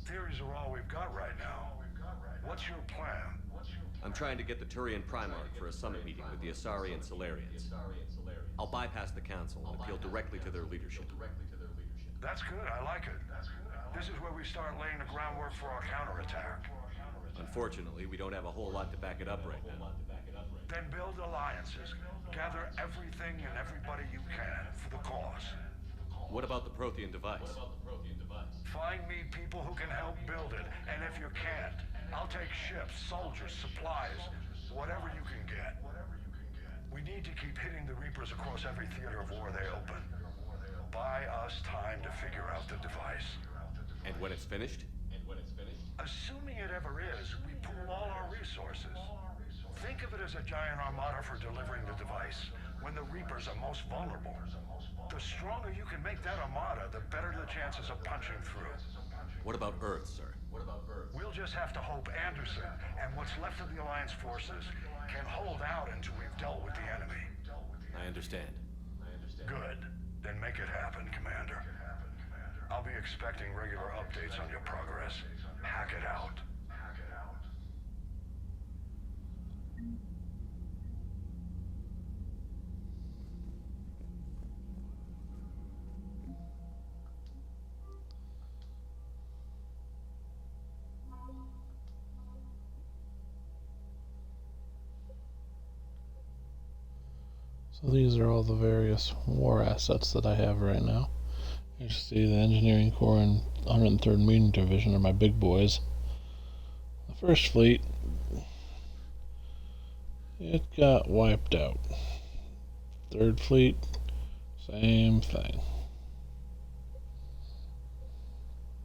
Theories are all we've got right now. What's your plan? I'm trying to get the Turian Primarch for a summit meeting with the Asari and Solarians. I'll bypass the Council and appeal directly to their leadership. That's good, I like it. This is where we start laying the groundwork for our counterattack. Unfortunately, we don't have a whole lot to back it up right now. Then build alliances. Gather everything and everybody you can for the cause. What about the Prothean device? Find me people who can help build it, and if you can't, I'll take ships, soldiers, supplies, whatever you can get. We need to keep hitting the Reapers across every theater of war they open. Buy us time to figure out the device. And when it's finished? Assuming it ever is, we pool all our resources. Think of it as a giant armada for delivering the device, when the Reapers are most vulnerable. The stronger you can make that armada, the better the chances of punching through. What about Earth, sir? We'll just have to hope Anderson and what's left of the Alliance forces can hold out until we've dealt with the enemy. I understand. Good. Then make it happen, Commander. I'll be expecting regular updates on your progress. Hack it out. So these are all the various war assets that I have right now. You see the Engineering Corps and 103rd Marine Division are my big boys. The First Fleet, It got wiped out. Third Fleet, same thing.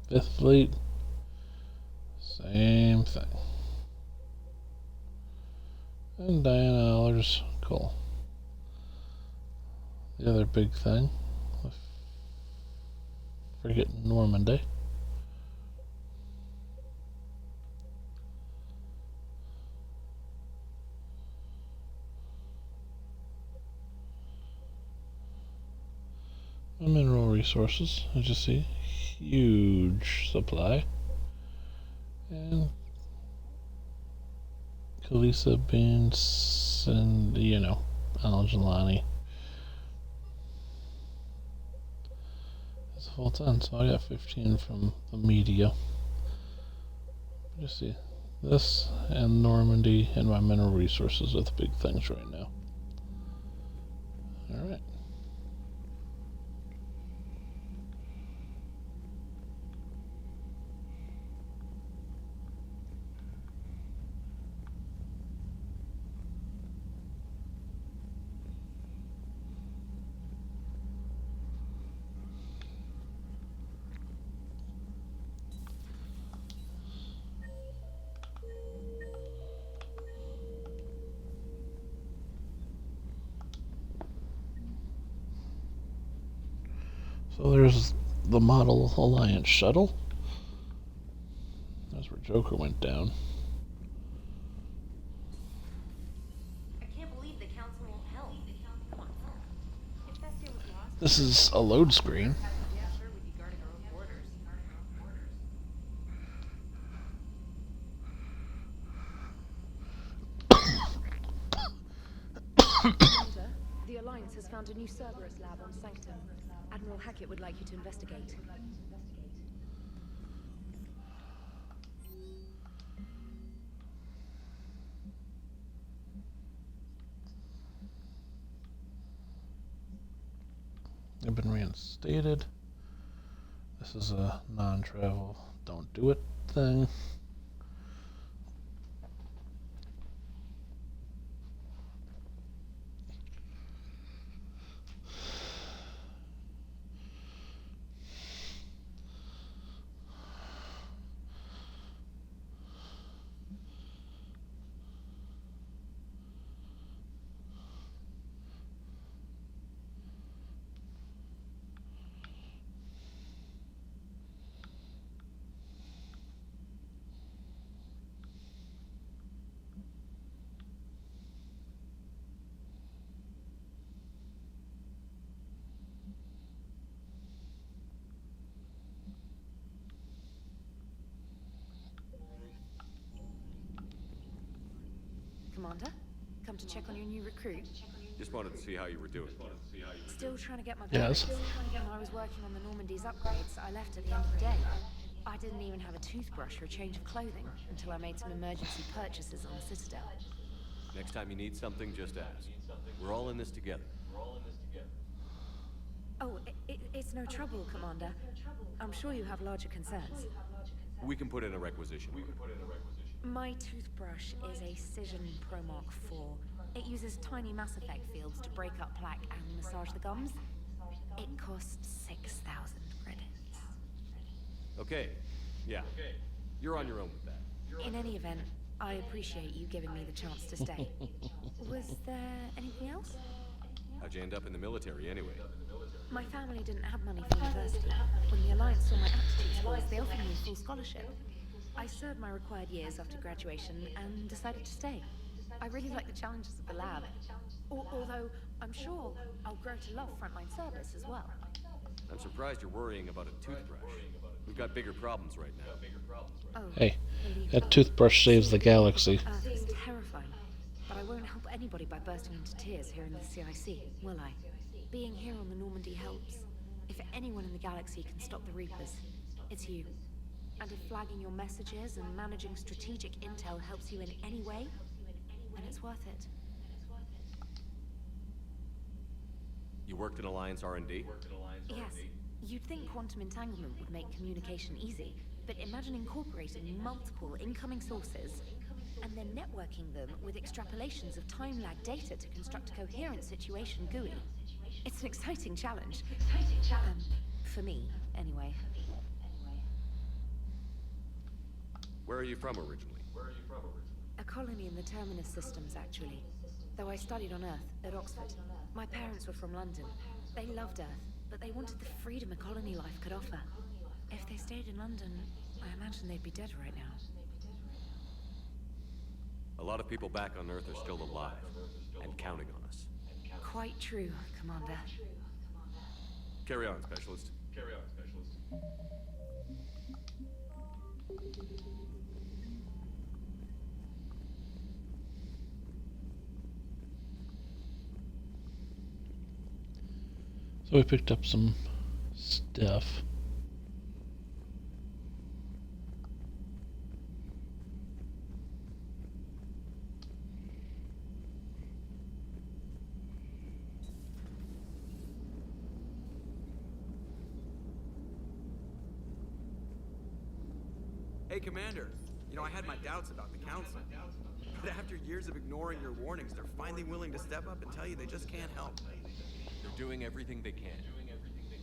Fifth Fleet, same thing. And Diana Allers, cool. The other big thing, frigate Normandy. Mineral resources, as you see, huge supply. And Kalisa Beans and, you know, Al-Jelani. It's a full ton, so I got 15 from the media. You see, this and Normandy and my mineral resources are the big things right now. Alright. So there's the Model Alliance shuttle. That's where Joker went down. I can't believe the council won't help. Come on. If Thestia was lost, This is a load screen. the Alliance has found a new Cerberus lab on Sanctum. Admiral Hackett would like you to investigate. I've been reinstated. This is a non-travel, don't do it thing. Commander, come to check on your new recruit. Just wanted to see how you were doing. Still trying to get my Yes. When I was working on the Normandy's upgrades, I left at the end of the day. I didn't even have a toothbrush or a change of clothing until I made some emergency purchases on the Citadel. Next time you need something, just ask. We're all in this together. Oh, it's no trouble, Commander. I'm sure you have larger concerns. We can put in a requisition. My toothbrush is a Cision Pro Mark IV. It uses tiny Mass Effect fields to break up plaque and massage the gums. It costs 6,000 credits. Okay. Yeah. You're on your own with that. In any event, I appreciate you giving me the chance to stay. Was there anything else? How'd you end up in the military anyway? My family didn't have money for university. When the Alliance saw my aptitude scores, they offered me a full scholarship. I served my required years after graduation and decided to stay. I really like the challenges of the lab. Although, I'm sure I'll grow to love frontline service as well. I'm surprised you're worrying about a toothbrush. We've got bigger problems right now. Oh, Hey, that toothbrush saves the galaxy. Earth is terrifying, but I won't help anybody by bursting into tears here in the CIC, will I? Being here on the Normandy helps. If anyone in the galaxy can stop the Reapers, it's you. And if flagging your messages and managing strategic intel helps you in any way, then it's worth it. You worked in Alliance R&D? Yes, you'd think quantum entanglement would make communication easy, but imagine incorporating multiple incoming sources. and then networking them with extrapolations of time-lag data to construct a coherent situation GUI. It's an exciting challenge. For me, anyway. Where are you from originally? A colony in the Terminus systems, actually. Though I studied on Earth, at Oxford. My parents were from London. They loved Earth, but they wanted the freedom a colony life could offer. If they stayed in London, I imagine they'd be dead right now. A lot of people back on Earth are still alive, and counting on us. Quite true, Commander. Carry on, Specialist. So we picked up some stuff. Hey, Commander. You know, I had my doubts about the Council. But after years of ignoring your warnings, they're finally willing to step up and tell you they just can't help. They're doing everything they can.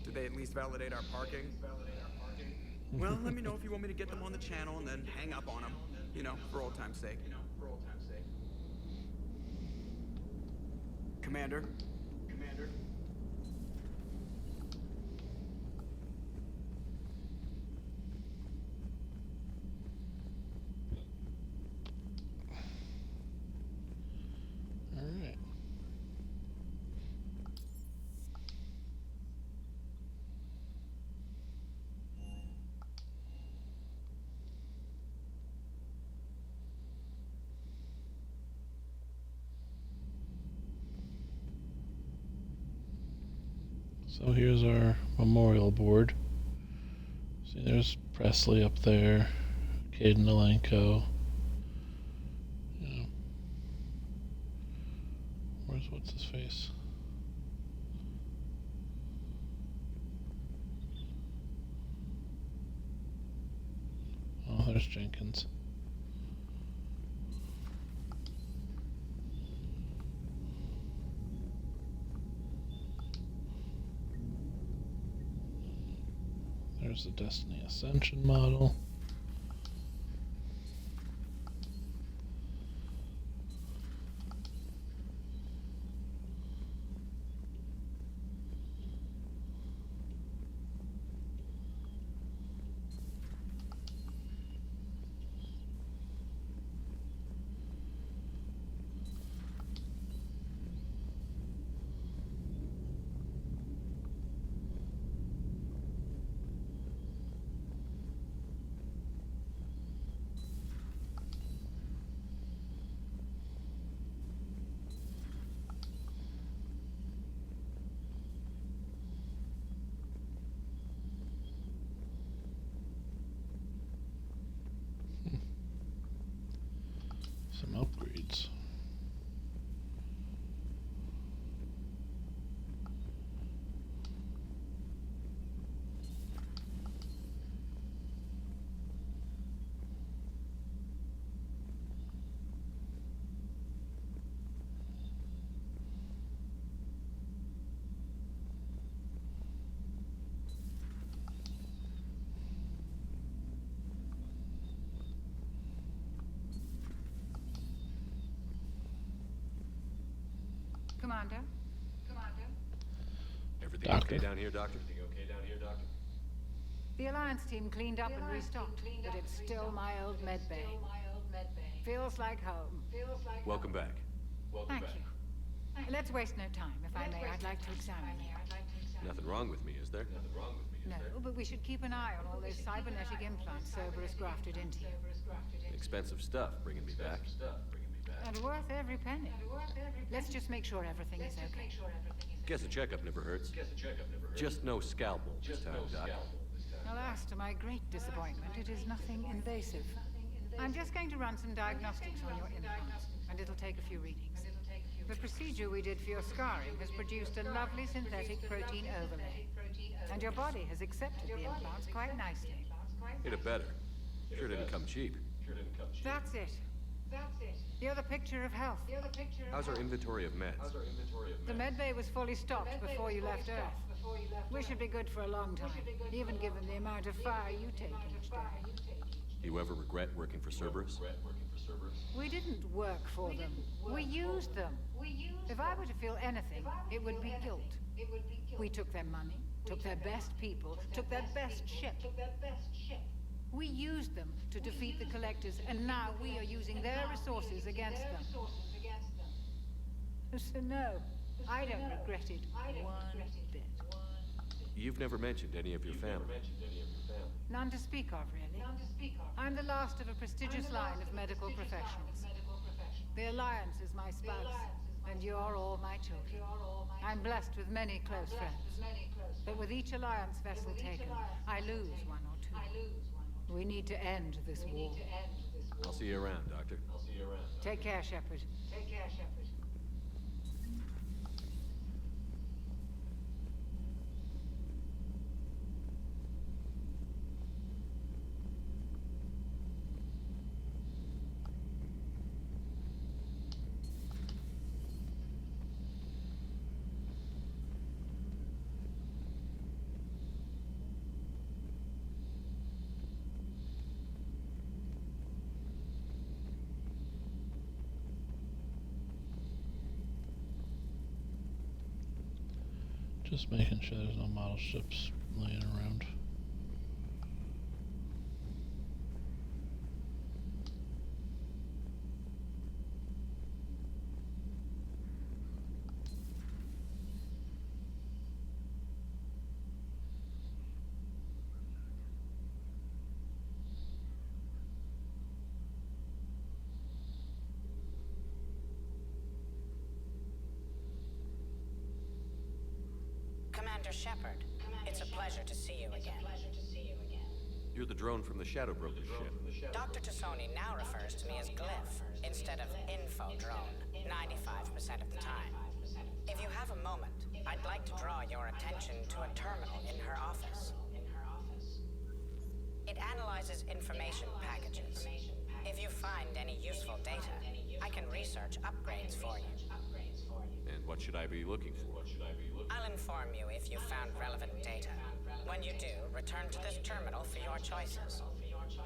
Did they at least validate our parking? Well, let me know if you want me to get them on the channel and then hang up on them. You know, for old time's sake. Commander? Alright. So here's our memorial board. See, there's Presley up there, Caden Alenko. What's his face? Oh, there's Jenkins. There's the Destiny Ascension model. Some upgrades. Commander? Everything okay down here, Doctor? The Alliance team cleaned up and restocked, but it's still my old medbay. Feels like home. Welcome back. Thank you. Let's waste no time. If I may, I'd like to examine you. Nothing wrong with me, is there? No, but we should keep an eye on all those cybernetic implants Cerberus grafted into you. Expensive stuff bringing me back. And worth every penny. Let's just make sure everything is okay. Guess a checkup never hurts. Just no scalpel this time, Doc. Alas, to my great disappointment, it is nothing invasive. I'm just going to run some diagnostics on your implants, and it'll take a few readings. The procedure we did for your scarring has produced a lovely synthetic protein overlay. And your body has accepted the implants quite nicely. Hit it better. Sure didn't come cheap. That's it. You're the picture of health. How's our inventory of meds? The med bay was fully stocked before you left Earth. We should be good for a long time, even given the amount of fire you take each day. Do you ever regret working for Cerberus? We didn't work for them. We used them. If I were to feel anything, it would be guilt. We took their money, took their best people, took their best ship. We used them to defeat the Collectors, and now we are using their resources against them. So no, I don't regret it one bit. You've never mentioned any of your family. None to speak of, really. I'm the last of a prestigious line of medical professionals. The Alliance is my spouse, and you're all my children. I'm blessed with many close friends. But with each Alliance vessel taken, I lose one or two. We need to end this war. I'll see you around, Doctor. Take care, Shepard. Just making sure there's no model ships laying around. Commander Shepard, it's a pleasure to see you again. You're the drone from the Shadow Broker ship. Dr. Tassoni now refers to me as Glyph instead of Info Drone 95% of the time. If you have a moment, I'd like to draw your attention to a terminal in her office. It analyzes information packages. If you find any useful data, I can research upgrades for you. And what should I be looking for? I'll inform you if you found relevant data. When you do, return to this terminal for your choices.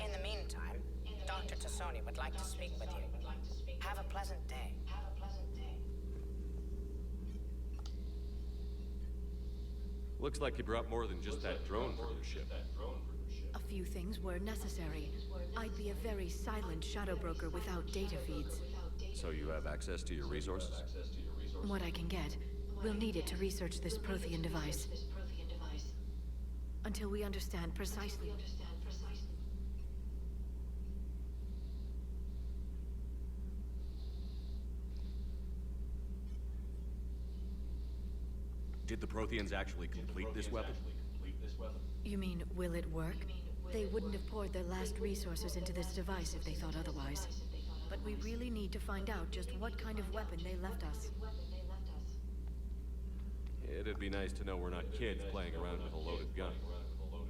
In the meantime, Dr. Tassoni would like to speak with you. Have a pleasant day. Looks like you brought more than just that drone from your ship. A few things were necessary. I'd be a very silent shadow broker without data feeds. So you have access to your resources? What I can get. We'll need it to research this Prothean device. Until we understand precisely. Did the Protheans actually complete this weapon? You mean, will it work? They wouldn't have poured their last resources into this device if they thought otherwise. But we really need to find out just what kind of weapon they left us. It'd be nice to know we're not kids playing around with a loaded gun.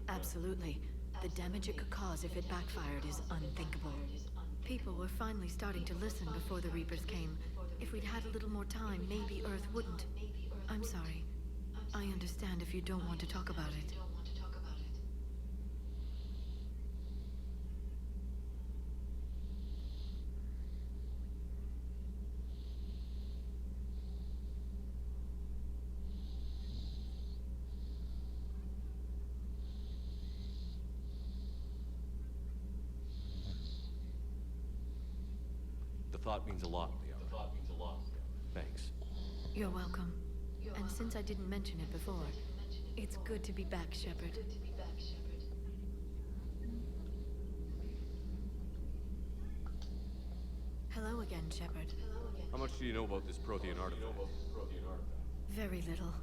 Absolutely. The damage it could cause if it backfired is unthinkable. People were finally starting to listen before the Reapers came. If we'd had a little more time, maybe Earth wouldn't. I'm sorry. I understand if you don't want to talk about it. The thought means a lot, Leo. Thanks. You're welcome. And since I didn't mention it before, it's good to be back, Shepard. Hello again, Shepard. How much do you know about this Prothean artifact? Very little.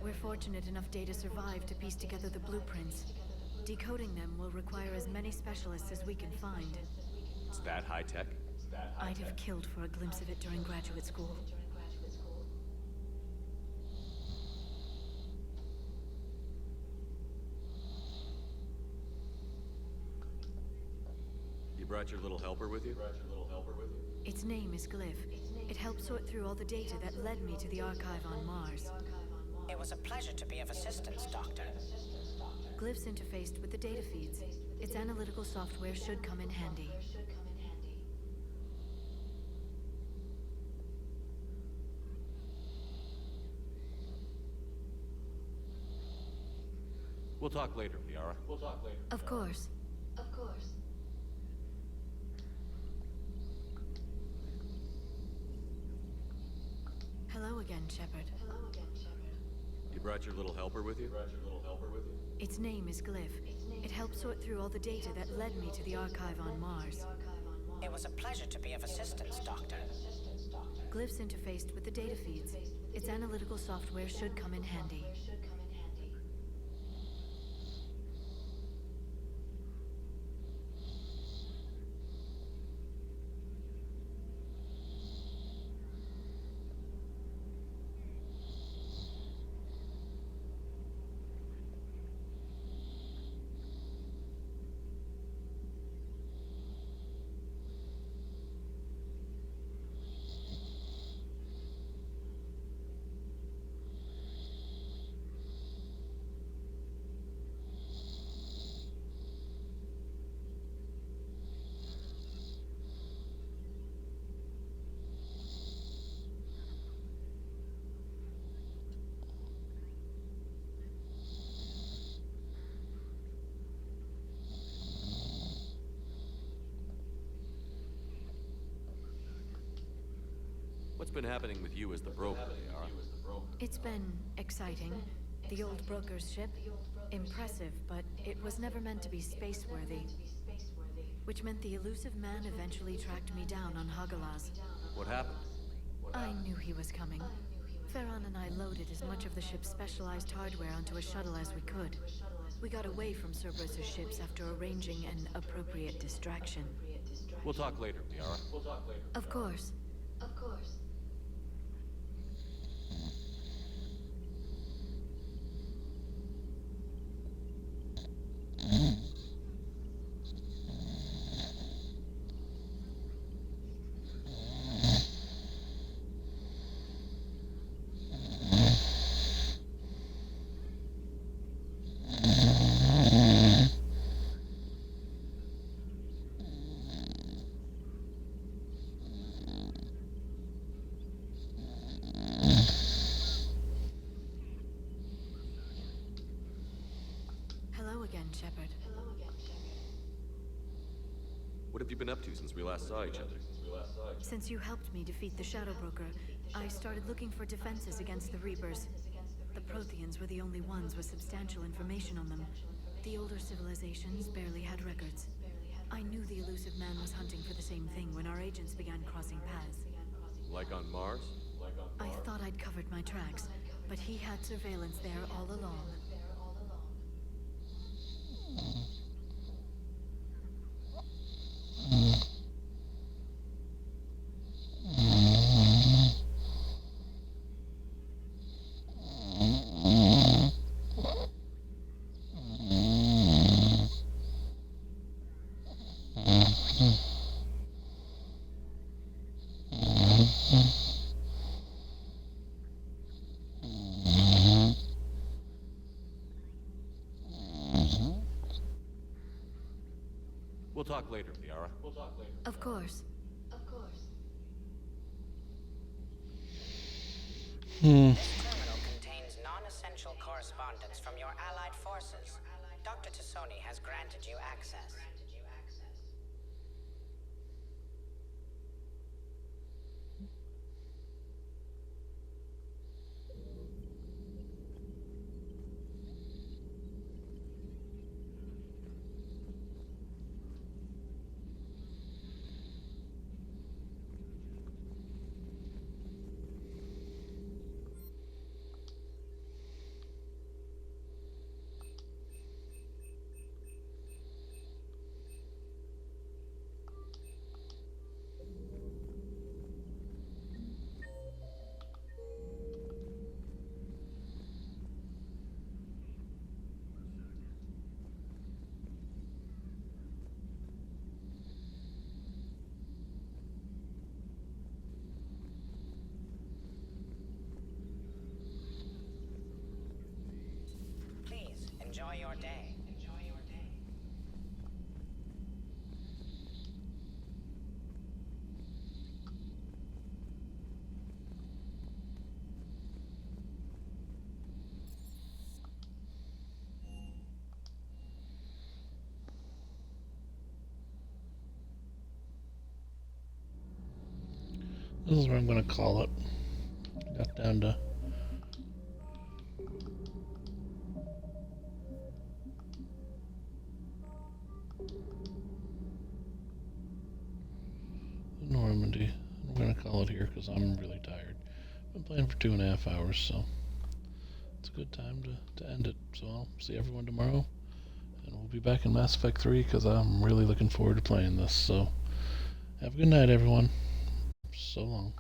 We're fortunate enough Data survived to piece together the blueprints. Decoding them will require as many specialists as we can find. It's that high-tech? I'd have killed for a glimpse of it during graduate school. You brought your little helper with you? Its name is Glyph. It helped sort through all the data that led me to the archive on Mars. It was a pleasure to be of assistance, Doctor. Glyph's interfaced with the data feeds. Its analytical software should come in handy. We'll talk later, Liara. Of course. Hello again, Shepard. You brought your little helper with you? Its name is Glyph. It helped sort through all the data that led me to the archive on Mars. It was a pleasure to be of assistance, Doctor. Glyph's interfaced with the data feeds. Its analytical software should come in handy. What's been happening with you as the broker, Liara? It's been exciting. The old broker's ship. Impressive, but it was never meant to be space-worthy. Which meant the elusive man eventually tracked me down on Hagalaz. What happened? I knew he was coming. Farron and I loaded as much of the ship's specialized hardware onto a shuttle as we could. We got away from Cerberus's ships after arranging an appropriate distraction. We'll talk later, Liara. Of course. Hello again, Shepard. What have you been up to since we last saw each other? Since you helped me defeat the Shadow Broker, I started looking for defenses against the Reapers. The Protheans were the only ones with substantial information on them. The older civilizations barely had records. I knew the elusive man was hunting for the same thing when our agents began crossing paths. Like on Mars? I thought I'd covered my tracks, but he had surveillance there all along. We'll talk later, Liara. Of course. This terminal contains non-essential correspondence from your allied forces. Dr. Tassoni has granted you access. This is what I'm gonna call it. Got down to Normandy. I'm gonna call it here because I'm really tired. Been playing for 2.5 hours, so it's a good time to end it. So I'll see everyone tomorrow, and we'll be back in Mass Effect 3 because I'm really looking forward to playing this. So have a good night, everyone. So long.